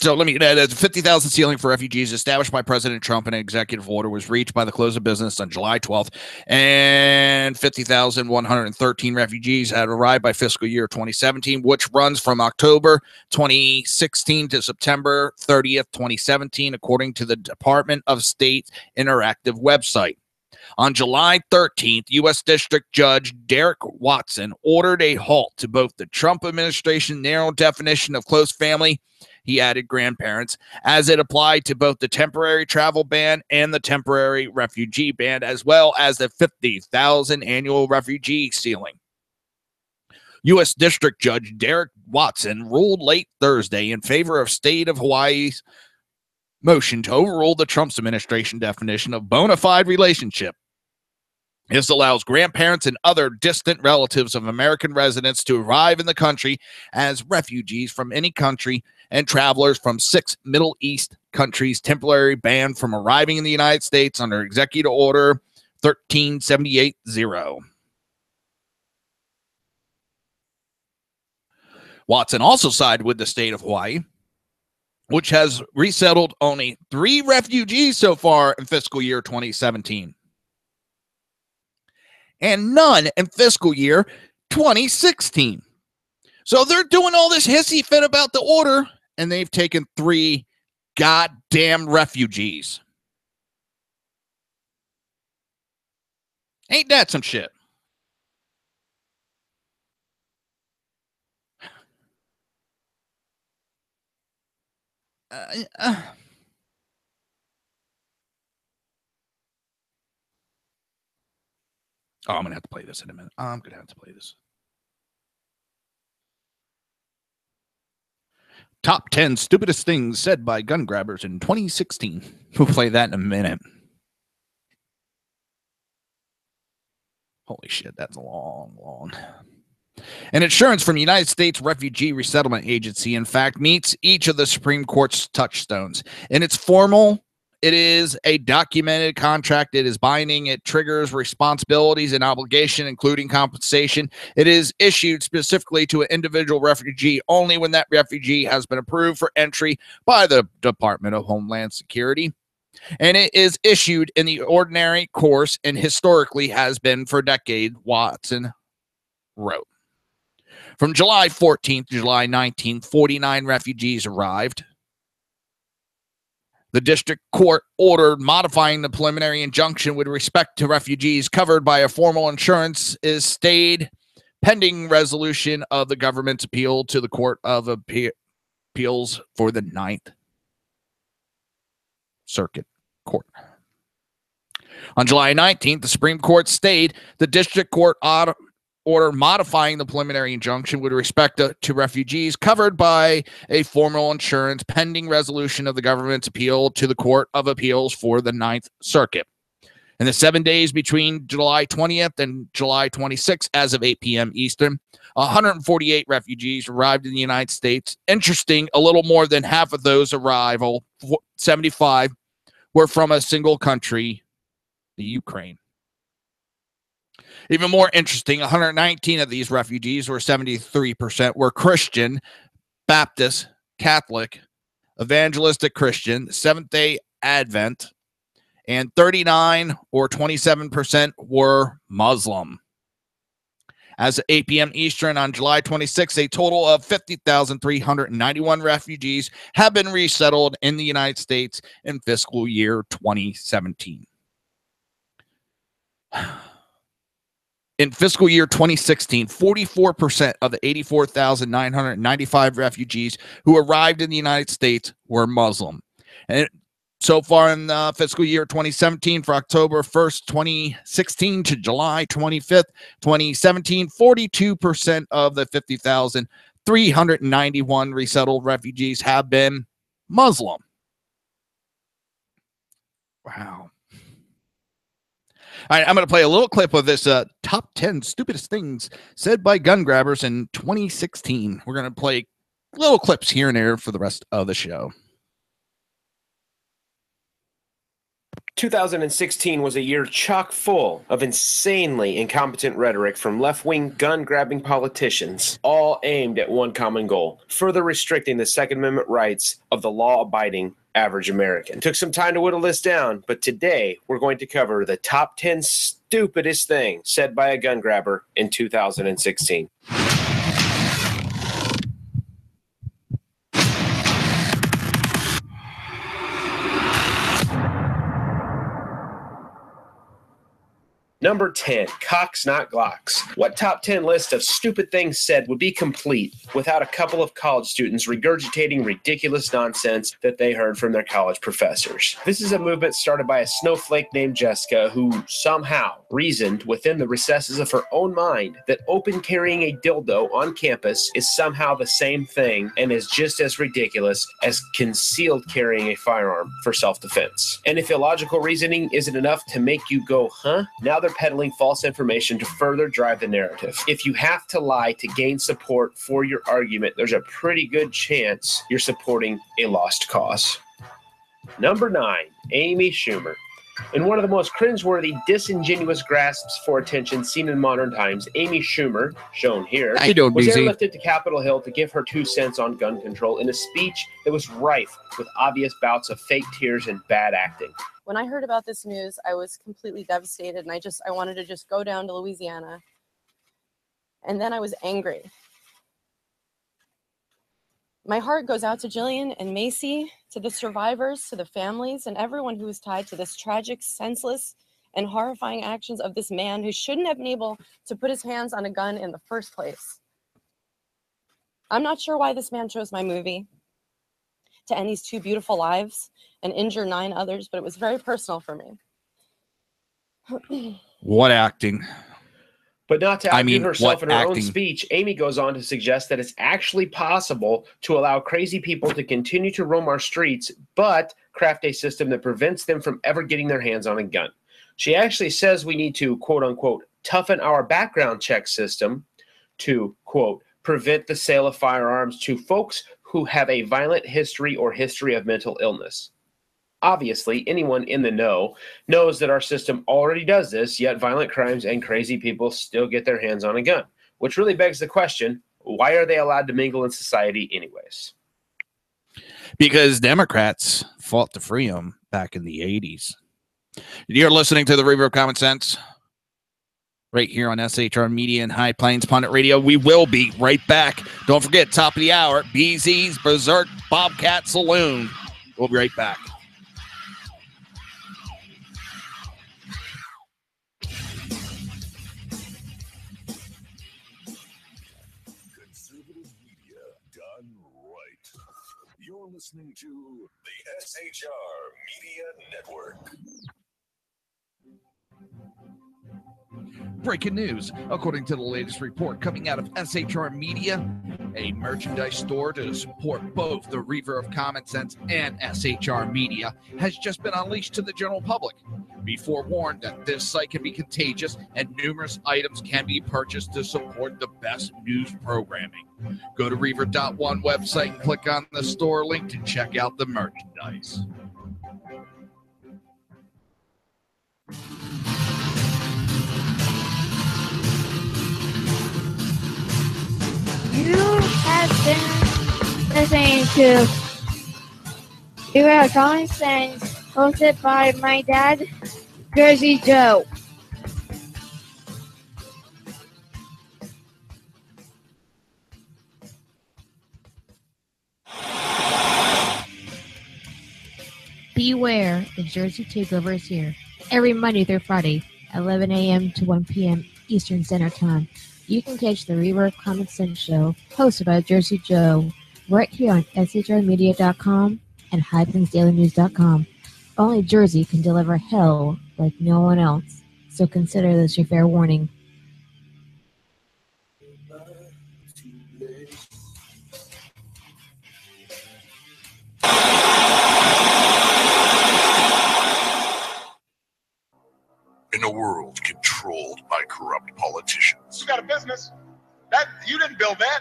so the 50,000 ceiling for refugees established by President Trump in an executive order was reached by the close of business on July 12th, and 50,113 refugees had arrived by fiscal year 2017, which runs from October 2016 to September 30th, 2017, according to the Department of State interactive website. On July 13th, U.S. District Judge Derek Watson ordered a halt to both the Trump administration narrow definition of close family, he added grandparents, as it applied to both the temporary travel ban and the temporary refugee ban, as well as the 50,000 annual refugee ceiling. U.S. District Judge Derek Watson ruled late Thursday in favor of State of Hawaii's motion to overrule the Trump administration definition of bona fide relationship. This allows grandparents and other distant relatives of American residents to arrive in the country as refugees from any country and travelers from 6 Middle East countries temporarily banned from arriving in the United States under Executive Order 13780. Watson also sided with the state of Hawaii, which has resettled only 3 refugees so far in fiscal year 2017. And none in fiscal year 2016. So they're doing all this hissy fit about the order, and they've taken 3 goddamn refugees. Ain't that some shit? Oh, I'm going to have to play this in a minute. I'm going to have to play this. Top 10 stupidest things said by gun grabbers in 2016. We'll play that in a minute. Holy shit, that's long. An insurance from the United States Refugee Resettlement Agency, in fact, meets each of the Supreme Court's touchstones. In its formal it is a documented contract. It is binding. It triggers responsibilities and obligation, including compensation. It is issued specifically to an individual refugee only when that refugee has been approved for entry by the Department of Homeland Security. And it is issued in the ordinary course and historically has been for decades, Watson wrote. From July 14th to July 19th, 49 refugees arrived. The district court ordered modifying the preliminary injunction with respect to refugees covered by a formal insurance is stayed pending resolution of the government's appeal to the Court of Appeals for the Ninth Circuit Court. On July 19th, the Supreme Court stayed the district court order modifying the preliminary injunction with respect to refugees covered by a formal insurance pending resolution of the government's appeal to the Court of Appeals for the Ninth Circuit. In the 7 days between July 20th and July 26th, as of 8 p.m. Eastern, 148 refugees arrived in the United States. Interesting, a little more than half of those arrival, 75, were from a single country, the Ukraine. Even more interesting, 119 of these refugees, or 73%, were Christian, Baptist, Catholic, Evangelistic Christian, Seventh-day Advent, and 39, or 27%, were Muslim. As of 8 p.m. Eastern on July 26, a total of 50,391 refugees have been resettled in the United States in fiscal year 2017. In fiscal year 2016, 44% of the 84,995 refugees who arrived in the United States were Muslim. And so far in fiscal year 2017, for October 1st, 2016 to July 25th, 2017, 42% of the 50,391 resettled refugees have been Muslim. Wow. All right, I'm going to play a little clip of this top 10 stupidest things said by gun grabbers in 2016. We're going to play little clips here and there for the rest of the show. 2016 was a year chock full of insanely incompetent rhetoric from left-wing gun-grabbing politicians, all aimed at one common goal: further restricting the Second Amendment rights of the law-abiding average American. It took some time to whittle this down, but today we're going to cover the top 10 stupidest things said by a gun grabber in 2016. Number 10, cocks not Glocks. What top 10 list of stupid things said would be complete without a couple of college students regurgitating ridiculous nonsense that they heard from their college professors? This is a movement started by a snowflake named Jessica who somehow reasoned within the recesses of her own mind that open carrying a dildo on campus is somehow the same thing and is just as ridiculous as concealed carrying a firearm for self-defense. And if illogical reasoning isn't enough to make you go, huh? Now they're peddling false information to further drive the narrative. If you have to lie to gain support for your argument, there's a pretty good chance you're supporting a lost cause. Number 9, Amy Schumer. In one of the most cringeworthy, disingenuous grasps for attention seen in modern times, Amy Schumer, shown here, was airlifted to Capitol Hill to give her 2 cents on gun control in a speech that was rife with obvious bouts of fake tears and bad acting. When I heard about this news, I was completely devastated, and I wanted to just go down to Louisiana. And then I was angry. My heart goes out to Jillian and Macy, to the survivors, to the families, and everyone who is tied to this tragic, senseless, and horrifying actions of this man who shouldn't have been able to put his hands on a gun in the first place. I'm not sure why this man chose my movie to end these 2 beautiful lives and injure 9 others, but it was very personal for me. What acting? But not to outdo herself in her own speech, Amy goes on to suggest that it's actually possible to allow crazy people to continue to roam our streets, but craft a system that prevents them from ever getting their hands on a gun. She actually says we need to, quote unquote, toughen our background check system to, quote, prevent the sale of firearms to folks who have a violent history or history of mental illness. Obviously, anyone in the know knows that our system already does this, yet violent crimes and crazy people still get their hands on a gun, which really begs the question, why are they allowed to mingle in society anyways? Because Democrats fought to free them back in the 80s. You're listening to the Reaver of Common Sense right here on SHR Media and High Plains Pundit Radio. We will be right back. Don't forget, top of the hour, BZ's Berserk Bobcat Saloon. We'll be right back. Conservative media done right. You're listening to the SHR Media Network. Breaking news. According to the latest report coming out of SHR Media, a merchandise store to support both the Reaver of Common Sense and SHR Media, has just been unleashed to the general public. Be forewarned that this site can be contagious and numerous items can be purchased to support the best news programming. Go to Reaver.one website and click on the store link to check out the merchandise. You have been listening to Reaver of Common Sense, hosted by my dad, Jersey Joe. Beware, the Jersey Takeover is here. Every Monday through Friday, 11 a.m. to 1 p.m. Eastern Standard Time. You can catch the Reaver of Common Sense show, hosted by Jersey Joe, right here on shrmedia.com and highplains.dailynews.com. Only Jersey can deliver hell like no one else, so consider this your fair warning. In a world controlled by corrupt politicians, You got a business. That you didn't build that.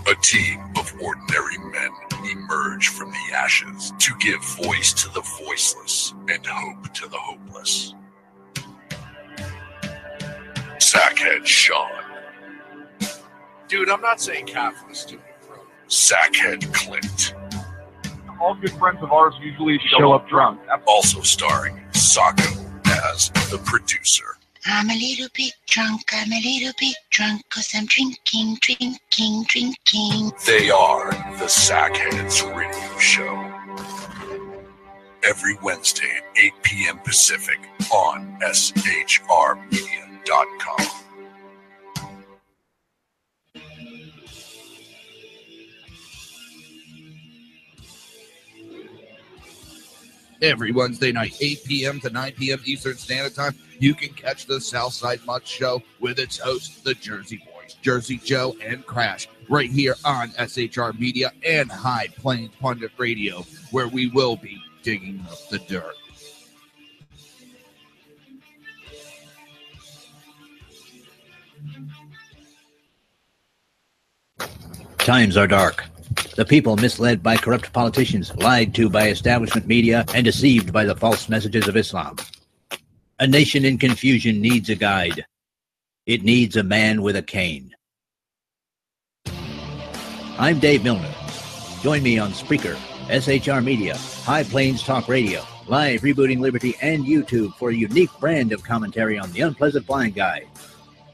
a team of ordinary men emerge from the ashes to give voice to the voiceless and hope to the hopeless. Sackhead Sean, Dude, I'm not saying capitalist to me, bro. Sackhead Clint, All good friends of ours usually show up drunk. also starring Sacco as the producer. I'm a little bit drunk, I'm a little bit drunk, 'cause I'm drinking, drinking, drinking. They are the Sackheads Radio Show. Every Wednesday at 8 p.m. Pacific on shrmedia.com. Every Wednesday night, 8 p.m. to 9 p.m. Eastern Standard Time, you can catch the Southside Mutt Show with its hosts, the Jersey Boys, Jersey Joe and Crash, right here on SHR Media and High Plains Pundit Radio, where we will be digging up the dirt. Times are dark. The people misled by corrupt politicians, lied to by establishment media, and deceived by the false messages of Islam. A nation in confusion needs a guide. It needs a man with a cane. I'm Dave Milner. Join me on Spreaker, SHR Media, High Plains Talk Radio, Live Rebooting Liberty, and YouTube for a unique brand of commentary on the unpleasant blind guy.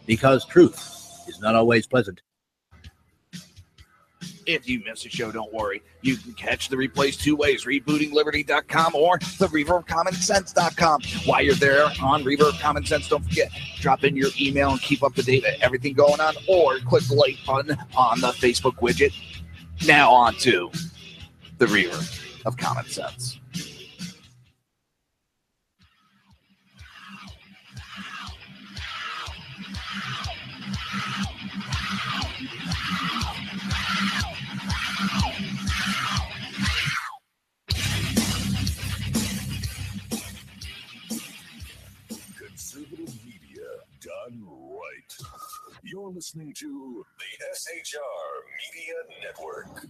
Because truth is not always pleasant. If you miss a show, don't worry. You can catch the replays two ways, rebootingliberty.com or the reaverofcommonsense.com. While you're there on Reaver of Common Sense, don't forget, drop in your email and keep up to date with everything going on, or click the like button on the Facebook widget. Now on to the Reaver of Common Sense. Conservative media done right. You're listening to the SHR Media Network.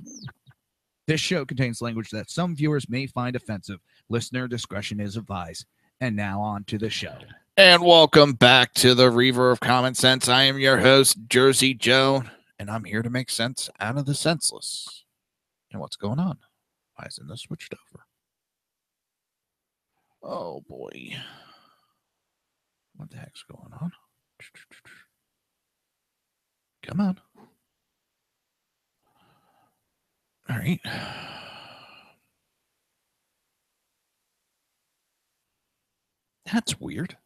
This show contains language that some viewers may find offensive. Listener discretion is advised. And now on to the show. And welcome back to the Reaver of Common Sense. I am your host, Jersey Joe, and I'm here to make sense out of the senseless. And what's going on? Why isn't this switched over? Oh, boy. What the heck's going on? Come on. All right. That's weird.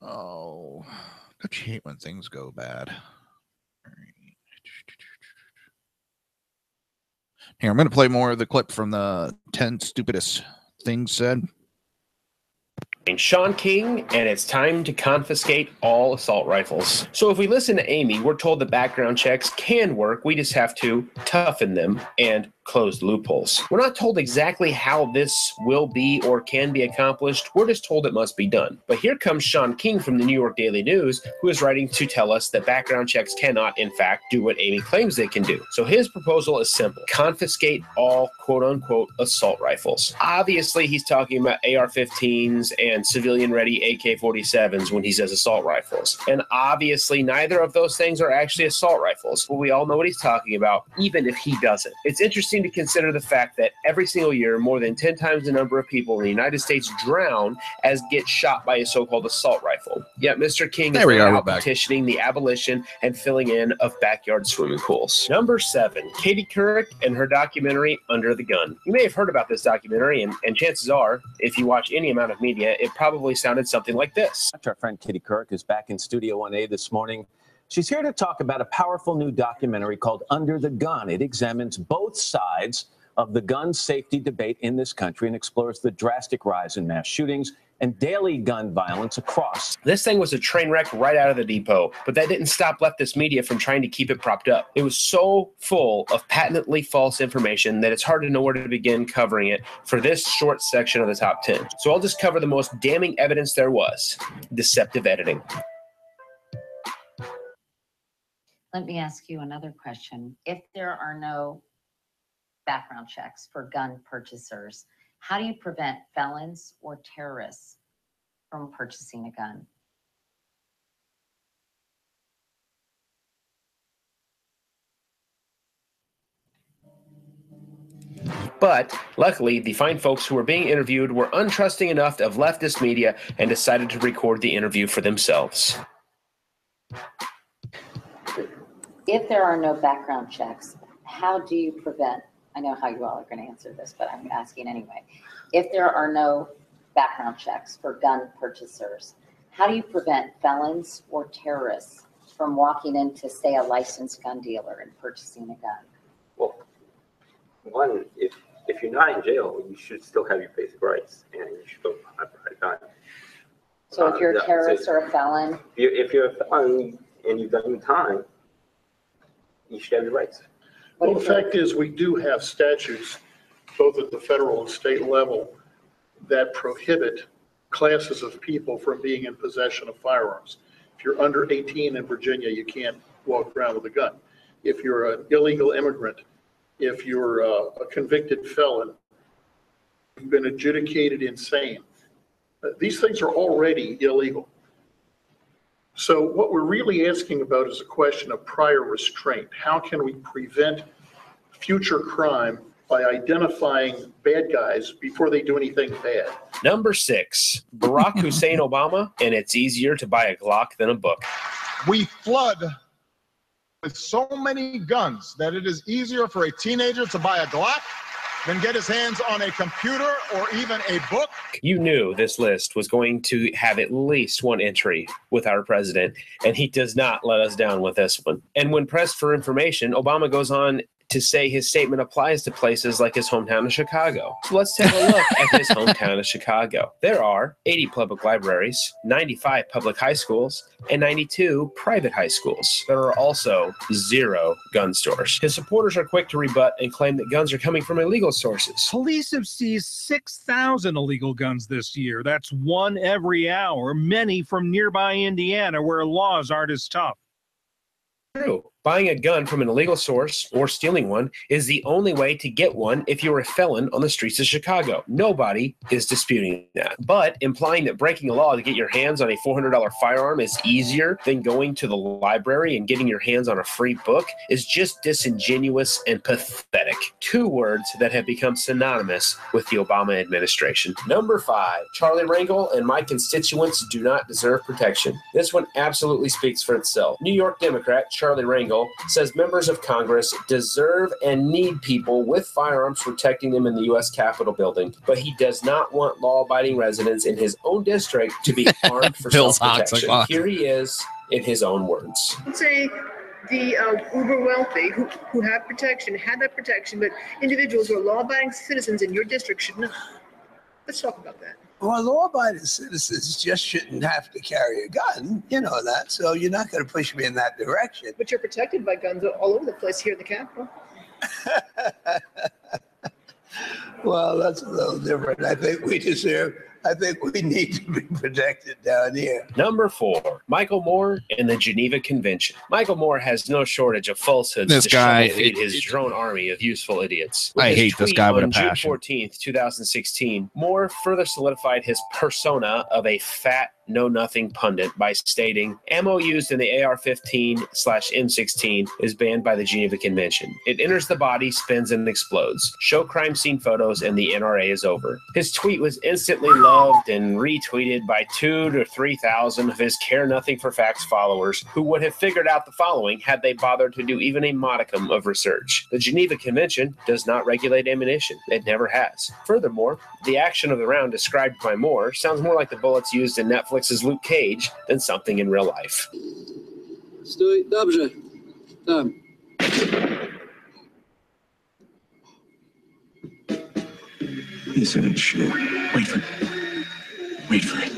Oh, don't you hate when things go bad? All right. Here, I'm going to play more of the clip from the 10 stupidest things said. Sean King, and it's time to confiscate all assault rifles. So if we listen to Amy, we're told the background checks can work. We just have to toughen them and close the loopholes. We're not told exactly how this will be or can be accomplished. We're just told it must be done. But here comes Sean King from the New York Daily News, who is writing to tell us that background checks cannot, in fact, do what Amy claims they can do. So his proposal is simple. Confiscate all quote-unquote assault rifles. Obviously, he's talking about AR-15s and civilian-ready AK-47s when he says assault rifles. And obviously, neither of those things are actually assault rifles. But we all know what he's talking about, even if he doesn't. It's interesting to consider the fact that every single year, more than 10 times the number of people in the United States drown as get shot by a so-called assault rifle. Yet Mr. King is now petitioning the abolition and filling in of backyard swimming pools. Number 7, Katie Couric and her documentary, Under the Gun. You may have heard about this documentary, and chances are, if you watch any amount of media, it probably sounded something like this. Our friend Katie Couric is back in Studio 1A this morning. She's here to talk about a powerful new documentary called Under the Gun. It examines both sides of the gun safety debate in this country and explores the drastic rise in mass shootings and daily gun violence across. This thing was a train wreck right out of the depot, but that didn't stop leftist media from trying to keep it propped up. It was so full of patently false information that it's hard to know where to begin covering it for this short section of the top 10. So I'll just cover the most damning evidence there was: deceptive editing. Let me ask you another question. If there are no background checks for gun purchasers, how do you prevent felons or terrorists from purchasing a gun? But luckily, the fine folks who were being interviewed were untrusting enough of leftist media and decided to record the interview for themselves. If there are no background checks, how do you prevent, I know how you all are going to answer this, but I'm asking anyway. If there are no background checks for gun purchasers, how do you prevent felons or terrorists from walking into, say, a licensed gun dealer and purchasing a gun? Well, one, if you're not in jail, you should still have your basic rights, and you should still have the right gun. So if you're a terrorist or a felon? If you're a felon and you've done your time, you should have your rights. Well, the fact is, we do have statutes, both at the federal and state level, that prohibit classes of people from being in possession of firearms. If you're under 18 in Virginia, you can't walk around with a gun. If you're an illegal immigrant, if you're a convicted felon, you've been adjudicated insane, these things are already illegal. So what we're really asking about is a question of prior restraint. How can we prevent future crime by identifying bad guys before they do anything bad? Number 6, Barack Hussein Obama, and it's easier to buy a Glock than a book. We flood with so many guns that it is easier for a teenager to buy a Glock than get his hands on a computer or even a book. You knew this list was going to have at least one entry with our president, and he does not let us down with this one. And when pressed for information, Obama goes on to say his statement applies to places like his hometown of Chicago. So let's take a look at his hometown of Chicago. There are 80 public libraries, 95 public high schools, and 92 private high schools. There are also 0 gun stores. His supporters are quick to rebut and claim that guns are coming from illegal sources. Police have seized 6,000 illegal guns this year. That's one every hour, many from nearby Indiana where laws aren't as tough. True, Buying a gun from an illegal source or stealing one is the only way to get one if you're a felon on the streets of Chicago. Nobody is disputing that. But implying that breaking a law to get your hands on a $400 firearm is easier than going to the library and getting your hands on a free book is just disingenuous and pathetic. Two words that have become synonymous with the Obama administration. Number 5, Charlie Rangel and my constituents do not deserve protection. This one absolutely speaks for itself. New York Democrat Charlie Rangel says members of Congress deserve and need people with firearms protecting them in the U.S. Capitol building, but he does not want law-abiding residents in his own district to be armed for self-protection. Here he is in his own words. Let's say the uber wealthy who have protection, had that protection, but individuals who are law-abiding citizens in your district should not. Let's talk about that. Well, law-abiding citizens just shouldn't have to carry a gun. You know that, so you're not going to push me in that direction. But you're protected by guns all over the place here in the Capitol. Well, that's a little different. I think we need to be protected down here. Number 4, Michael Moore and the Geneva Convention. Michael Moore has no shortage of falsehoods This to guy, feed his drone army of useful idiots. I With his hate this tweet guy with a on June passion. 14th, 2016, Moore further solidified his persona of a fat know-nothing pundit by stating, ammo used in the AR-15/M16 is banned by the Geneva Convention. It enters the body, spins, and explodes. Show crime scene photos, and the NRA is over. His tweet was instantly loved and retweeted by 2,000 to 3,000 of his care-nothing-for-facts followers who would have figured out the following had they bothered to do even a modicum of research. The Geneva Convention does not regulate ammunition. It never has. Furthermore, the action of the round described by Moore sounds more like the bullets used in Netflix's Luke Cage than something in real life. Stój, dobrze. Tam. Piece of shit. Wait for it. Wait for it.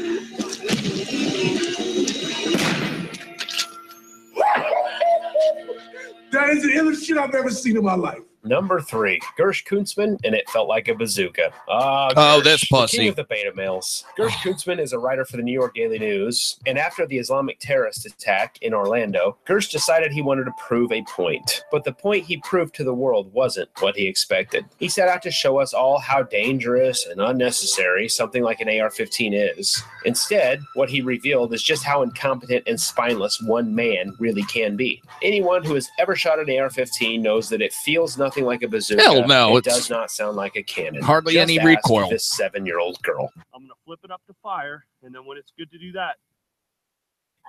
That is the illest shit I've ever seen in my life. Number 3, Gersh Kuntzman, and it felt like a bazooka. Oh, this the pussy. king of the beta males. Gersh Kuntzman is a writer for the New York Daily News, and after the Islamic terrorist attack in Orlando, Gersh decided he wanted to prove a point. But the point he proved to the world wasn't what he expected. He set out to show us all how dangerous and unnecessary something like an AR-15 is. Instead, what he revealed is just how incompetent and spineless one man really can be. Anyone who has ever shot an AR-15 knows that it feels nothing like a bazooka. Hell no, it does not sound like a cannon. Hardly Just any ask recoil. This 7-year-old girl. I'm going to flip it up to fire, and then when it's good to do that.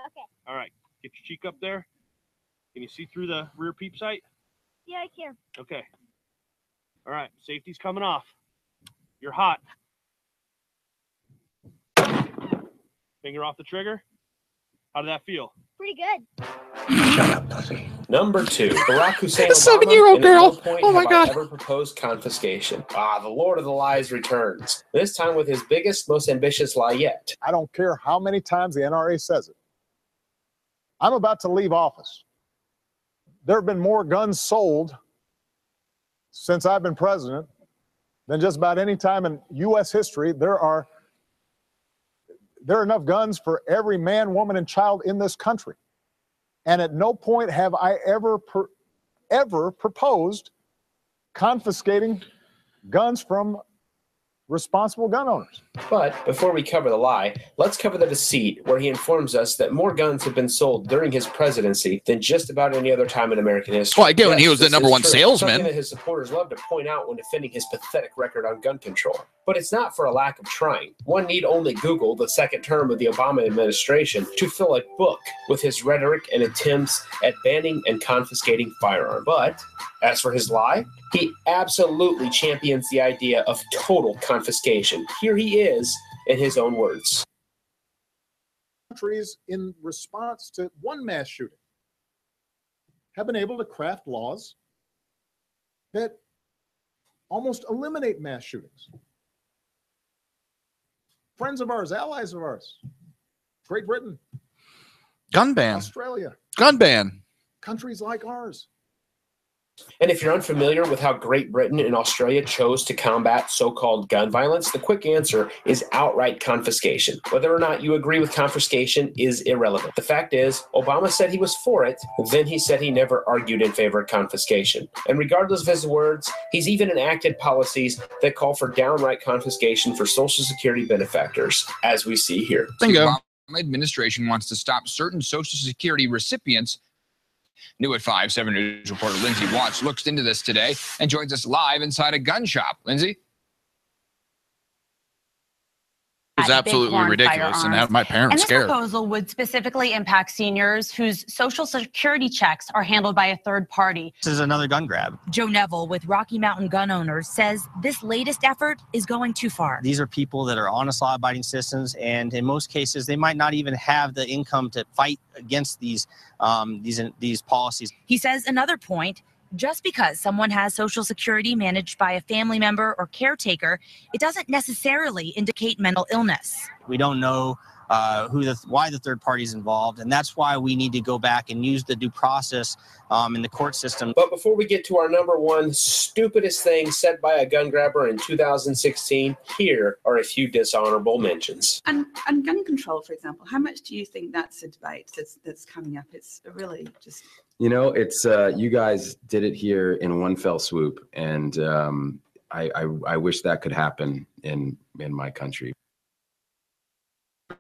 Okay. All right. Get your cheek up there. Can you see through the rear peep sight? Yeah, I can. Okay. All right. Safety's coming off. You're hot. Finger off the trigger. How did that feel? Pretty good. Shut up, pussy. Number 2, Barack Hussein The Obama. 7-year-old and at girl. no point Oh my have God. I ever proposed confiscation. The Lord of the Lies returns. This time with his biggest, most ambitious lie yet. I don't care how many times the NRA says it. I'm about to leave office. There have been more guns sold since I've been president than just about any time in U.S. history. There are enough guns for every man, woman, and child in this country. And at no point have I ever proposed confiscating guns from responsible gun owners. But before we cover the lie, let's cover the deceit where he informs us that more guns have been sold during his presidency than just about any other time in American history. Well, again, when he was the this number is one true. salesman. Something that his supporters love to point out when defending his pathetic record on gun control. But it's not for a lack of trying. One need only Google the second term of the Obama administration to fill a book with his rhetoric and attempts at banning and confiscating firearms. But as for his lie, he absolutely champions the idea of total confiscation. Here he is in his own words. Countries, in response to one mass shooting, have been able to craft laws that almost eliminate mass shootings. Friends of ours, allies of ours, Great Britain, Gun ban. Australia, Gun ban. countries like ours And if you're unfamiliar with how Great Britain and Australia chose to combat so-called gun violence, the quick answer is outright confiscation. Whether or not you agree with confiscation is irrelevant. The fact is, Obama said he was for it, then he said he never argued in favor of confiscation. And regardless of his words, he's even enacted policies that call for downright confiscation for Social Security benefactors, as we see here. Bingo. The Obama administration wants to stop certain Social Security recipients. New at 5, 7 News reporter Lindsay Watts looks into this today and joins us live inside a gun shop. Lindsay? It was absolutely ridiculous and had my parents scared. And this proposal would specifically impact seniors whose Social Security checks are handled by a third party. This is another gun grab. Joe Neville with Rocky Mountain Gun Owners says this latest effort is going too far. These are people that are honest, law-abiding citizens, and in most cases, they might not even have the income to fight against these policies. He says another point, just because someone has Social Security managed by a family member or caretaker, it doesn't necessarily indicate mental illness. We don't know why the third party is involved, and that's why we need to go back and use the due process in the court system. But before we get to our number one stupidest thing said by a gun grabber in 2016, here are a few dishonorable mentions. And gun control, for example, how much do you think that's a debate that's coming up? It's really just... You know, it's you guys did it here in one fell swoop, and I wish that could happen in my country.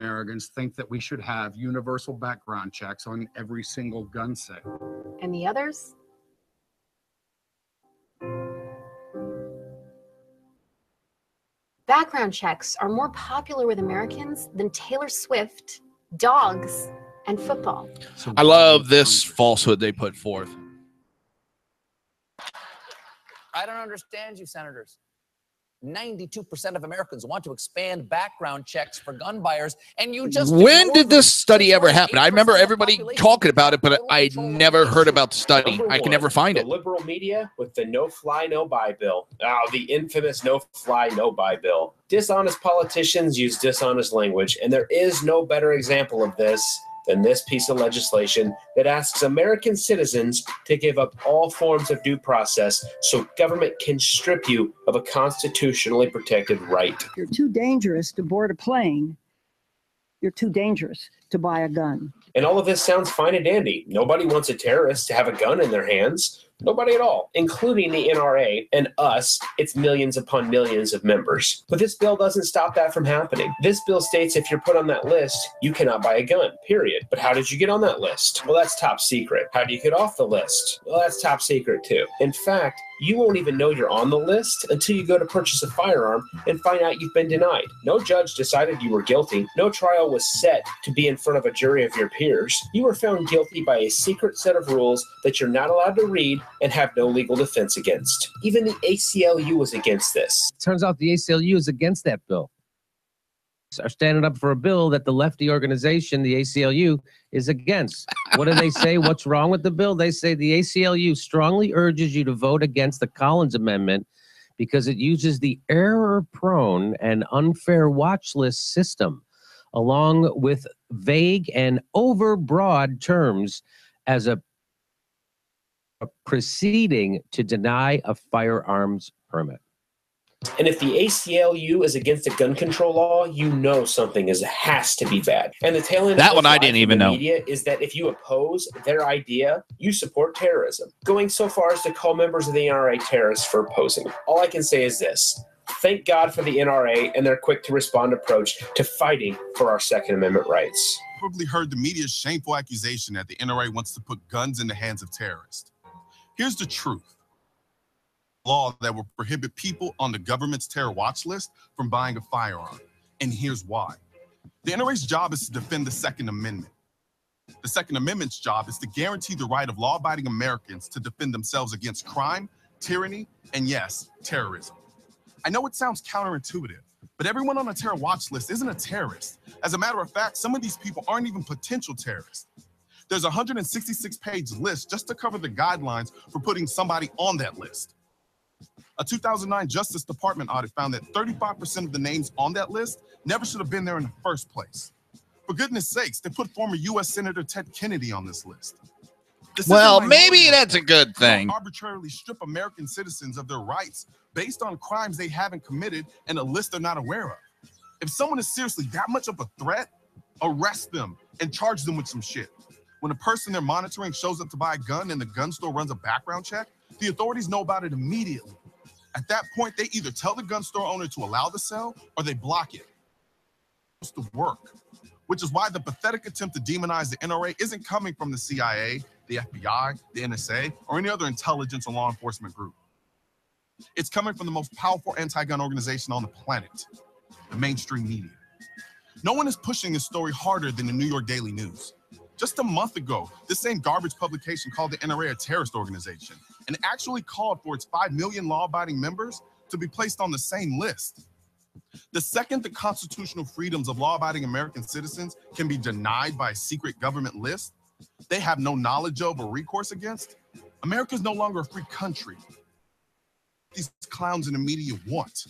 Americans think that we should have universal background checks on every single gun sale. And the others? Background checks are more popular with Americans than Taylor Swift, dogs, and football. I love this falsehood they put forth. I don't understand you, senators. 92% of Americans want to expand background checks for gun buyers, and you just... When did this study ever happen? I remember everybody talking about it, but I never heard about the study. I can never find it. The liberal media with the no-fly, no-buy bill. Oh, the infamous no-fly, no-buy bill. Dishonest politicians use dishonest language, and there is no better example of this than this piece of legislation that asks American citizens to give up all forms of due process so government can strip you of a constitutionally protected right. If you're too dangerous to board a plane, you're too dangerous to buy a gun. And all of this sounds fine and dandy. Nobody wants a terrorist to have a gun in their hands. Nobody at all, including the NRA and us, its millions upon millions of members. But this bill doesn't stop that from happening. This bill states if you're put on that list, you cannot buy a gun, period. But how did you get on that list? Well, that's top secret. How do you get off the list? Well, that's top secret too. In fact, you won't even know you're on the list until you go to purchase a firearm and find out you've been denied. No judge decided you were guilty. No trial was set to be in front of a jury of your peers. You were found guilty by a secret set of rules that you're not allowed to read and have no legal defense against. Even the ACLU was against this. Turns out the ACLU is against that bill. Are standing up for a bill that the lefty organization, the ACLU, is against. What do they say? What's wrong with the bill? They say the ACLU strongly urges you to vote against the Collins Amendment because it uses the error-prone and unfair watch list system, along with vague and overbroad terms as a proceeding to deny a firearms permit. And if the ACLU is against a gun control law, you know something has to be bad. And the tail end that of one I didn't even know. Media is that if you oppose their idea, you support terrorism. Going so far as to call members of the NRA terrorists for opposing. All I can say is this. Thank God for the NRA and their quick-to-respond approach to fighting for our Second Amendment rights. Probably heard the media's shameful accusation that the NRA wants to put guns in the hands of terrorists. Here's the truth. Law that will prohibit people on the government's terror watch list from buying a firearm. And here's why. The NRA's job is to defend the Second Amendment. The Second Amendment's job is to guarantee the right of law-abiding Americans to defend themselves against crime, tyranny, and yes, terrorism. I know it sounds counterintuitive, but everyone on a terror watch list isn't a terrorist. As a matter of fact, some of these people aren't even potential terrorists. There's a 166-page list just to cover the guidelines for putting somebody on that list. A 2009 Justice Department audit found that 35% of the names on that list never should have been there in the first place. For goodness sakes, they put former U.S. Senator Ted Kennedy on this list. Well, maybe that's a good thing. Arbitrarily strip American citizens of their rights based on crimes they haven't committed and a list they're not aware of. If someone is seriously that much of a threat, arrest them and charge them with some shit. When a person they're monitoring shows up to buy a gun and the gun store runs a background check, the authorities know about it immediately. At that point, they either tell the gun store owner to allow the sale or they block it. It's supposed to work, which is why the pathetic attempt to demonize the NRA isn't coming from the CIA, the FBI, the NSA, or any other intelligence or law enforcement group. It's coming from the most powerful anti-gun organization on the planet, the mainstream media. No one is pushing this story harder than the New York Daily News. Just a month ago, this same garbage publication called the NRA a terrorist organization and actually called for its 5 million law-abiding members to be placed on the same list. The second the constitutional freedoms of law-abiding American citizens can be denied by a secret government list they have no knowledge of or recourse against, America is no longer a free country. These clowns in the media want.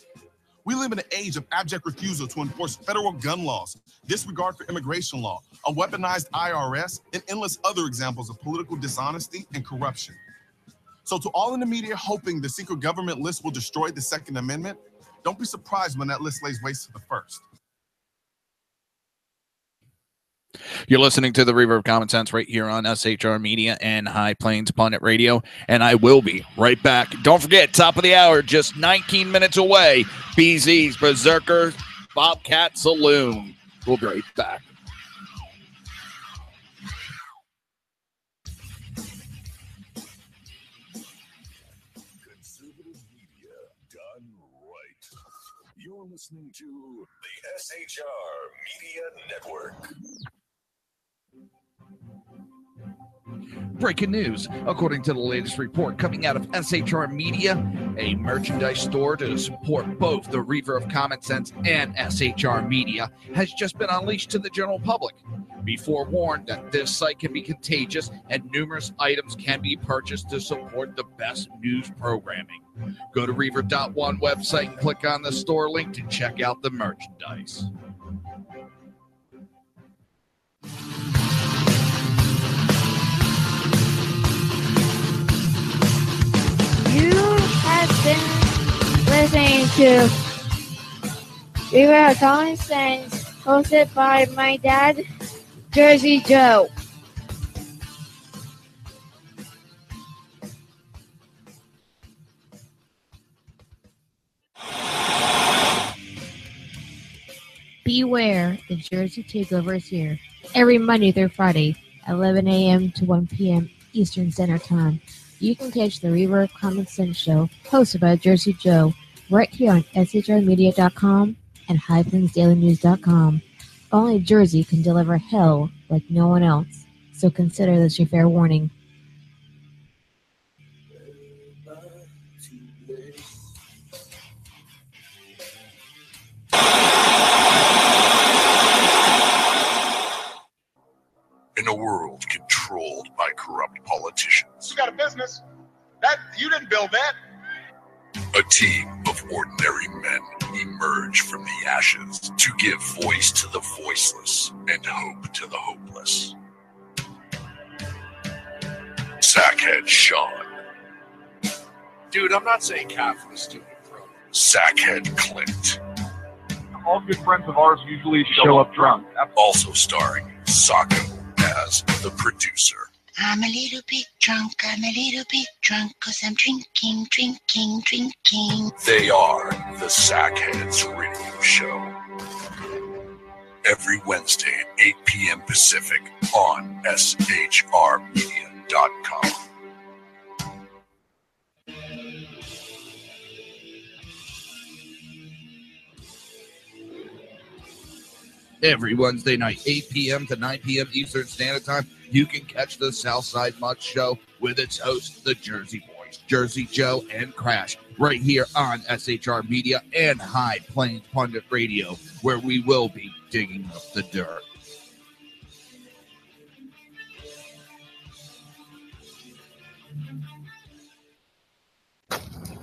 We live in an age of abject refusal to enforce federal gun laws, disregard for immigration law, a weaponized IRS, and endless other examples of political dishonesty and corruption. So to all in the media hoping the secret government list will destroy the Second Amendment, don't be surprised when that list lays waste to the first. You're listening to the Reaver of Common Sense right here on SHR Media and High Plains Pundit Radio, and I will be right back. Don't forget, top of the hour, just 19 minutes away, BZ's Berserker Bobcat Saloon. We'll be right back. Conservative media done right. You're listening to the SHR Media Network. Breaking news. According to the latest report coming out of SHR Media, a merchandise store to support both the Reaver of Common Sense and SHR Media has just been unleashed to the general public. Be forewarned that this site can be contagious and numerous items can be purchased to support the best news programming. Go to Reaver.one website and click on the store link to check out the merchandise. You have been listening to Reaver of Common Sense, hosted by my dad, Jersey Joe. Beware, the Jersey Takeover is here. Every Monday through Friday, 11 a.m. to 1 p.m. Eastern Standard Time. You can catch the Reaver of Common Sense show, hosted by Jersey Joe, right here on shrmedia.com and highplainsdailynews.com. Only Jersey can deliver hell like no one else, so consider this your fair warning. In a world controlled by corrupt politicians, You got a business. That you didn't build that. a team of ordinary men emerge from the ashes to give voice to the voiceless and hope to the hopeless. Sackhead Sean, Dude, I'm not saying Catholic, stupid, bro. Sackhead Clint, All good friends of ours usually show up drunk. also starring Sacco as the producer. I'm a little bit drunk, cause I'm drinking. They are the Sackheads Radio Show. Every Wednesday at 8 p.m. Pacific on shrmedia.com. Every Wednesday night, 8 p.m. to 9 p.m. Eastern Standard Time, you can catch the Southside Mutt Show with its hosts, the Jersey Boys, Jersey Joe and Crash, right here on SHR Media and High Plains Pundit Radio, where we will be digging up the dirt.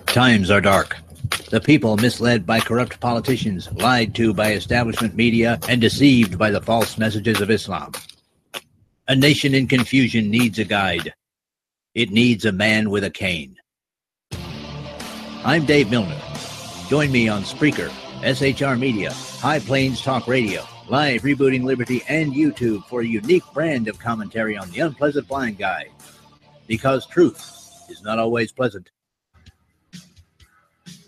Times are dark. The people misled by corrupt politicians, lied to by establishment media, and deceived by the false messages of Islam. A nation in confusion needs a guide. It needs a man with a cane. I'm Dave Milner. Join me on Spreaker, SHR Media, High Plains Talk Radio, Live Rebooting Liberty, and YouTube for a unique brand of commentary on the unpleasant blind guy. Because truth is not always pleasant.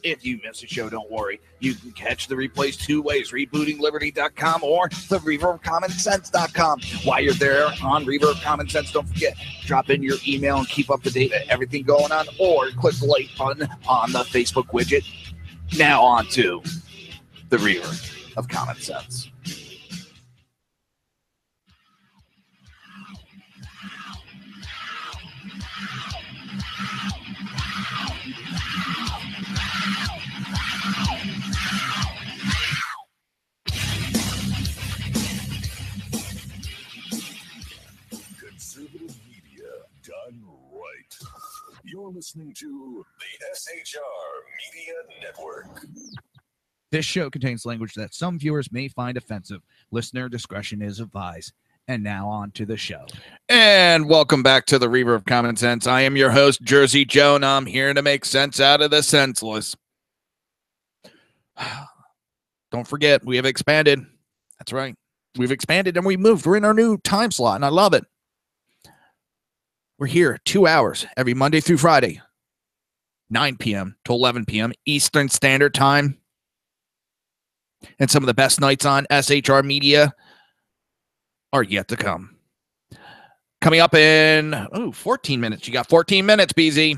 If you miss a show, don't worry. You can catch the replays 2 ways, rebootingliberty.com or the Reaver of Common Sense.com. While you're there on Reaver of Common Sense, don't forget, drop in your email and keep up to date with everything going on, or click the like button on the Facebook widget. Now on to the Reaver of Common Sense. Conservative media done right. You're listening to the SHR Media Network. This show contains language that some viewers may find offensive. Listener discretion is advised. And now on to the show. And welcome back to the Reaver of Common Sense. I am your host, Jersey Joe, and I'm here to make sense out of the senseless. Don't forget, we have expanded. That's right. We've expanded and we moved. We're in our new time slot, and I love it. We're here 2 hours every Monday through Friday, 9 p.m. to 11 p.m. Eastern Standard Time. And some of the best nights on SHR Media are yet to come. Coming up in 14 minutes. You got 14 minutes, BZ.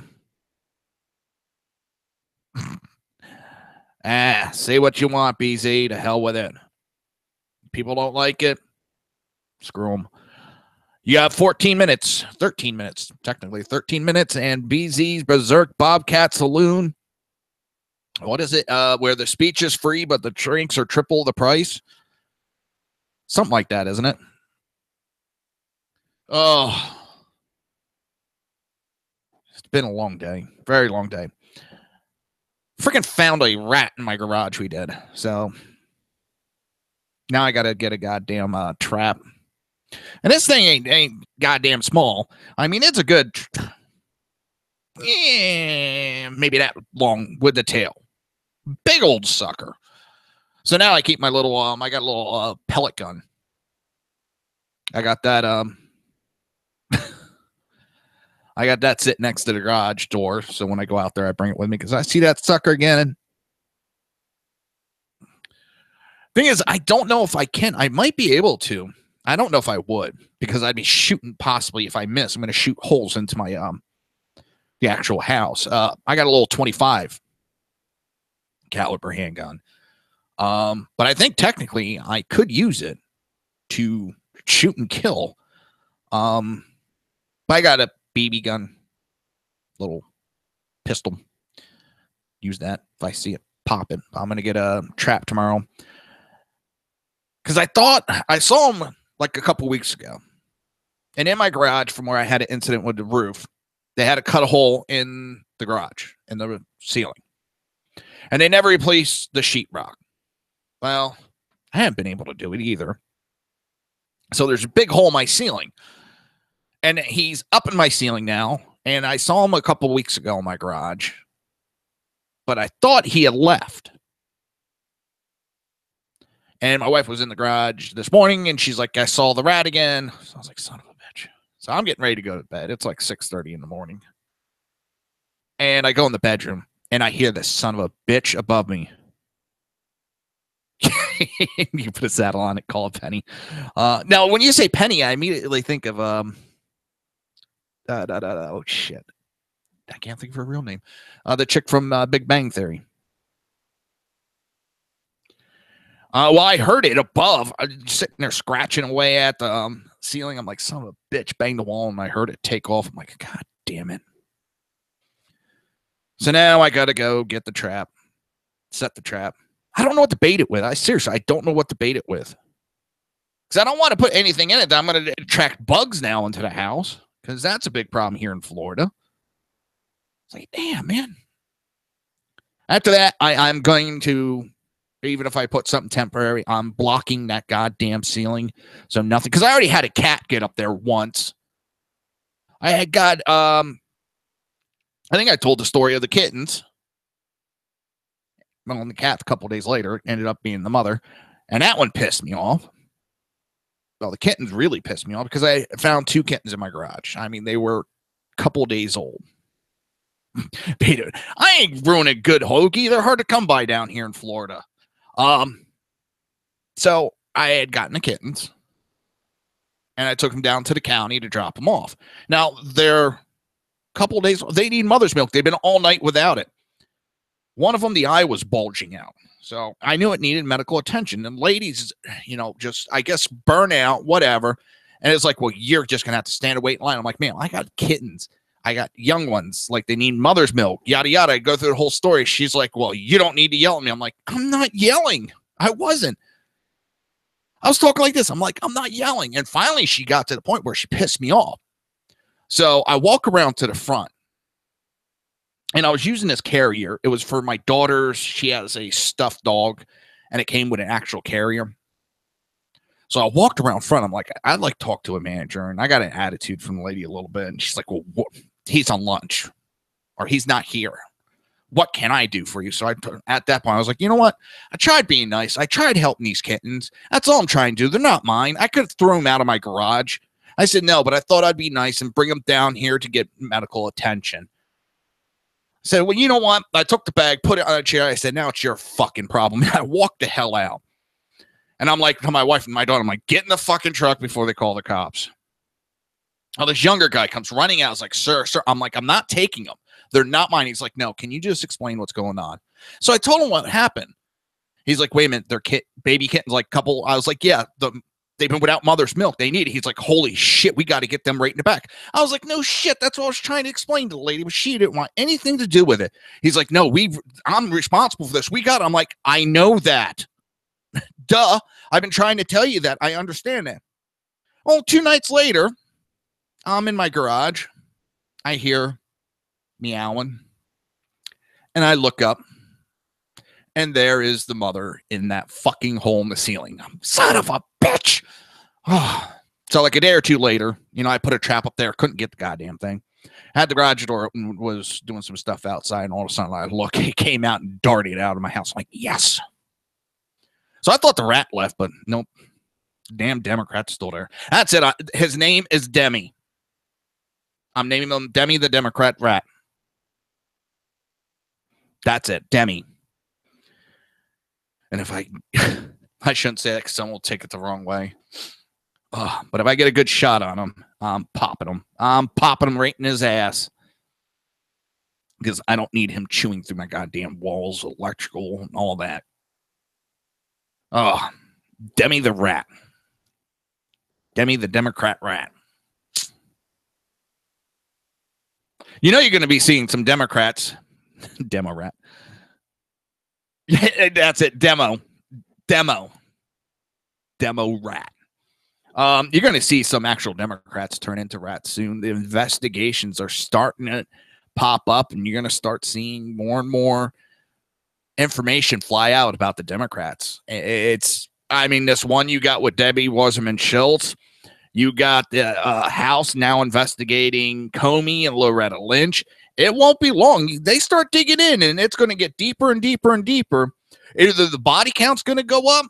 Say what you want, BZ. To hell with it. People don't like it. Screw them. You have 14 minutes, 13 minutes, technically 13 minutes, and BZ's Berserk Bobcat Saloon. What is it? Where the speech is free, but the drinks are triple the price? Something like that, isn't it? Oh. It's been a long day. Very long day. Freaking found a rat in my garage, we did. So now I got to get a goddamn trap. And this thing ain't goddamn small. I mean, it's a good, maybe that long with the tail. Big old sucker. So now I keep my little, I got a little pellet gun. I got that, I got that sitting next to the garage door. So when I go out there, I bring it with me because I see that sucker again. Thing is, I don't know if I can. I might be able to. I don't know if I would, because I'd be shooting possibly if I miss. I'm going to shoot holes into my the actual house. I got a little 25 caliber handgun. But I think technically I could use it to shoot and kill. But I got a BB gun, little pistol. Use that if I see it popping. I'm going to get a trap tomorrow. Because I thought I saw him like a couple weeks ago. And in my garage, from where I had an incident with the roof, they had to cut a hole in the garage, in the ceiling. And they never replaced the sheetrock. Well, I haven't been able to do it either. So there's a big hole in my ceiling. And he's up in my ceiling now. And I saw him a couple weeks ago in my garage. But I thought he had left. And my wife was in the garage this morning, and she's like, I saw the rat again. So I was like, son of a bitch. So I'm getting ready to go to bed. It's like 6:30 in the morning. And I go in the bedroom, and I hear this son of a bitch above me. You put a saddle on it, call it Penny. Now, when you say Penny, I immediately think of, oh, shit. I can't think of her real name. The chick from Big Bang Theory. Well, I heard it above. I was sitting there scratching away at the ceiling. I'm like, son of a bitch, bang the wall, and I heard it take off. I'm like, God damn it. So now I got to go get the trap, set the trap. I don't know what to bait it with. I don't know what to bait it with. Because I don't want to put anything in it that I'm going to attract bugs now into the house. Because that's a big problem here in Florida. It's like, damn, man. After that, I'm going to... Even if I put something temporary, I'm blocking that goddamn ceiling. So nothing. Because I already had a cat get up there once. I had got, I think I told the story of the kittens. Well, the cat a couple days later ended up being the mother, and that one pissed me off. Well, the kittens really pissed me off because I found 2 kittens in my garage. I mean, they were a couple days old. Peter, I ain't ruining good hoagie. They're hard to come by down here in Florida. So I had gotten the kittens, and I took them down to the county to drop them off. Now, they're a couple days, they need mother's milk. They've been all night without it. One of them, the eye was bulging out. So I knew it needed medical attention. And ladies, you know, just, I guess, burnout, whatever. And it's like, well, you're just going to have to stand and wait in line. I'm like, man, I got kittens. I got young ones. Like, they need mother's milk, yada, yada. I go through the whole story. She's like, well, you don't need to yell at me. I'm like, I'm not yelling. I wasn't. I was talking like this. I'm like, I'm not yelling. And finally, she got to the point where she pissed me off. So I walk around to the front. And I was using this carrier. It was for my daughter's. She has a stuffed dog, and it came with an actual carrier. So I walked around front. I'm like, I'd like to talk to a manager. And I got an attitude from the lady a little bit. And she's like, well, he's on lunch, or he's not here. What can I do for you? So at that point, I was like, you know what? I tried being nice. I tried helping these kittens. That's all I'm trying to do. They're not mine. I could have thrown them out of my garage. I said, no, but I thought I'd be nice and bring them down here to get medical attention. I said, well, you know what? I took the bag, put it on a chair. I said, now it's your fucking problem. I walked the hell out. And I'm like, to my wife and my daughter, I'm like, get in the fucking truck before they call the cops. Oh, this younger guy comes running out. I was like, sir. I'm like, I'm not taking them. They're not mine. He's like, no, can you just explain what's going on? So I told him what happened. He's like, wait a minute, they're baby kittens, like couple. I was like, yeah, they've been without mother's milk. They need it. He's like, holy shit, we got to get them right in the back. I was like, no shit. That's what I was trying to explain to the lady, but she didn't want anything to do with it. He's like, no, I'm responsible for this. We got it. I'm like, I know that. Duh. I've been trying to tell you that. I understand that. Well, 2 nights later, I'm in my garage. I hear meowing. And I look up. And there is the mother in that fucking hole in the ceiling. Son of a bitch. Oh. So like a day or 2 later, you know, I put a trap up there. Couldn't get the goddamn thing. Had the garage door open, was doing some stuff outside. And all of a sudden I look, he came out and darted out of my house. I'm like, yes. So I thought the rat left, but nope. Damn Democrat's still there. That's it. His name is Demi. I'm naming him Demi the Democrat rat. That's it. Demi. And if I shouldn't say that because someone will take it the wrong way. But if I get a good shot on him, I'm popping him. I'm popping him right in his ass. Because I don't need him chewing through my goddamn walls, electrical, and all that. Oh, Demi the rat. Demi the Democrat rat. You know you're going to be seeing some Democrats. Demo rat. That's it. Demo rat. You're going to see some actual Democrats turn into rats soon. The investigations are starting to pop up, and you're going to start seeing more and more information fly out about the Democrats. I mean, this one you got with Debbie Wasserman Schultz. You got the House now investigating Comey and Loretta Lynch. It won't be long. They start digging in, and it's going to get deeper and deeper and deeper. Either the body count's going to go up,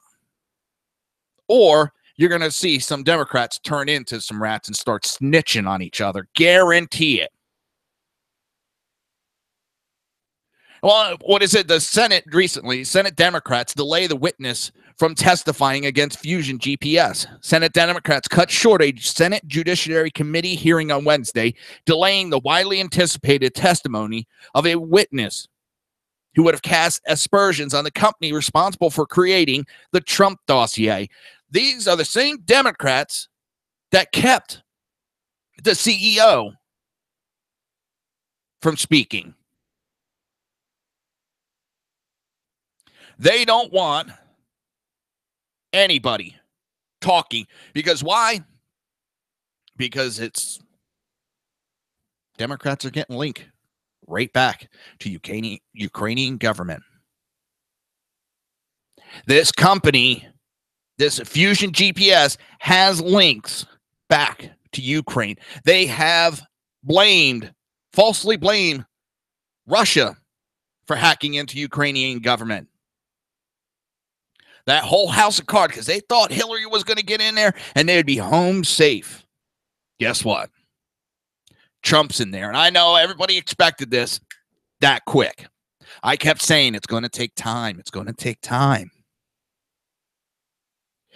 or you're going to see some Democrats turn into some rats and start snitching on each other. Guarantee it. Well, what is it? The Senate Democrats delay the witness from testifying against Fusion GPS. Senate Democrats cut short a Senate Judiciary Committee hearing on Wednesday, delaying the widely anticipated testimony of a witness who would have cast aspersions on the company responsible for creating the Trump dossier. These are the same Democrats that kept the CEO from speaking. They don't want anybody talking. Because why? Because it's Democrats are getting linked right back to Ukrainian government. This company, this Fusion GPS, has links back to Ukraine. They have falsely blamed Russia for hacking into Ukrainian government. That whole house of cards, because they thought Hillary was going to get in there and they'd be home safe. Guess what? Trump's in there. And I know everybody expected this that quick. I kept saying it's going to take time. It's going to take time.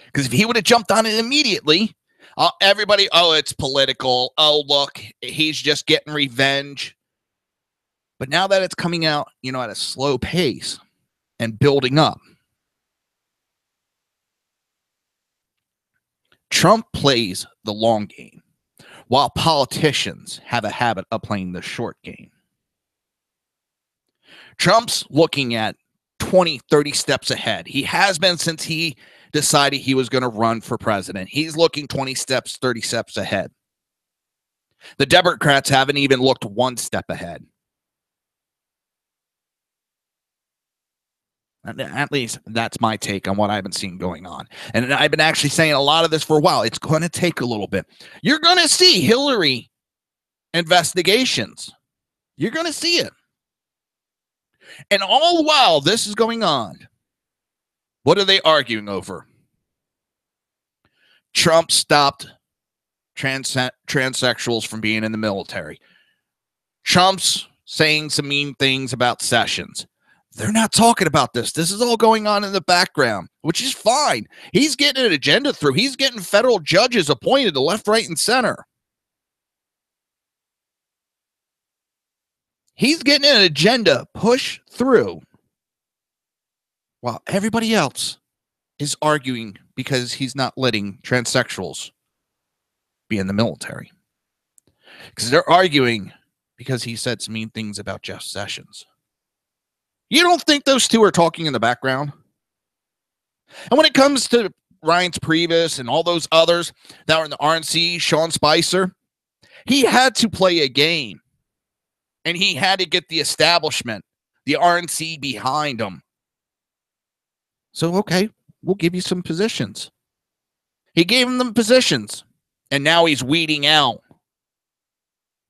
Because if he would have jumped on it immediately, everybody, it's political. Oh, look, he's just getting revenge. But now that it's coming out, at a slow pace and building up, Trump plays the long game, while politicians have a habit of playing the short game. Trump's looking at 20, 30 steps ahead. He has been since he decided he was going to run for president. He's looking 20 steps, 30 steps ahead. The Democrats haven't even looked one step ahead. At least that's my take on what I've been seeing going on. And I've been actually saying a lot of this for a while. It's going to take a little bit. You're going to see Hillary investigations. You're going to see it. And all the while this is going on, what are they arguing over? Trump stopped transsexuals from being in the military. Trump's saying some mean things about Sessions. They're not talking about this. This is all going on in the background, which is fine. He's getting an agenda through. He's getting federal judges appointed to left, right, and center. He's getting an agenda pushed through while everybody else is arguing because he's not letting transsexuals be in the military. Because they're arguing because he said some mean things about Jeff Sessions. You don't think those two are talking in the background? And when it comes to Reince Priebus and all those others that were in the RNC, Sean Spicer, he had to play a game. And he had to get the establishment, the RNC behind him. So, okay, we'll give you some positions. He gave them positions. And now he's weeding out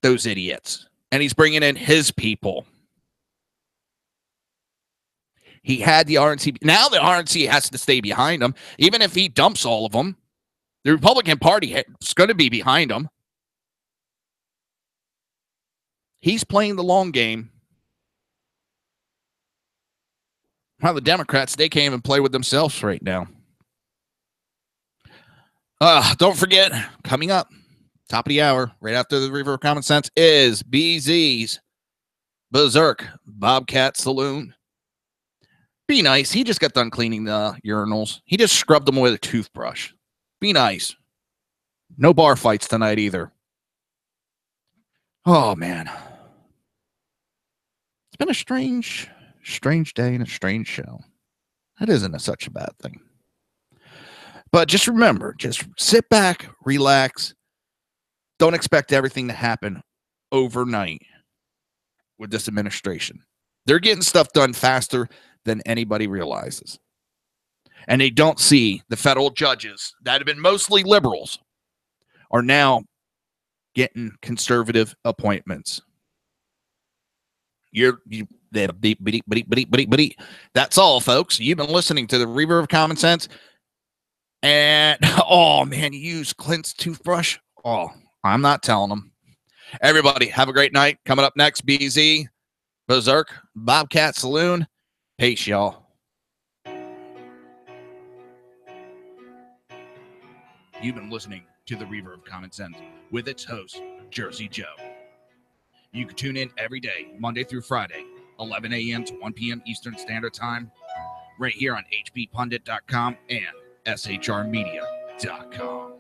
those idiots. And he's bringing in his people. He had the RNC. Now the RNC has to stay behind him. Even if he dumps all of them, the Republican Party is going to be behind him. He's playing the long game. While the Democrats, they can't even play with themselves right now. Don't forget, coming up, top of the hour, right after the Reaver of Common Sense, is BZ's Berserk Bobcat Saloon. Be nice. He just got done cleaning the urinals. He just scrubbed them with a toothbrush. Be nice. No bar fights tonight either. Oh, man. It's been a strange day and a strange show. That isn't such a bad thing. But just remember, just sit back, relax. Don't expect everything to happen overnight with this administration. They're getting stuff done faster than anybody realizes. And they don't see the federal judges that have been mostly liberals are now getting conservative appointments. That's all, folks. You've been listening to the Reaver of Common Sense. And, oh, man, you use Clint's toothbrush? Oh, I'm not telling them. Everybody, have a great night. Coming up next, BZ, Berserk, Bobcat Saloon. Peace, y'all. You've been listening to the Reaver of Common Sense with its host, Jersey Joe. You can tune in every day, Monday through Friday, 11 a.m. to 1 p.m. Eastern Standard Time, right here on hppundit.com and shrmedia.com.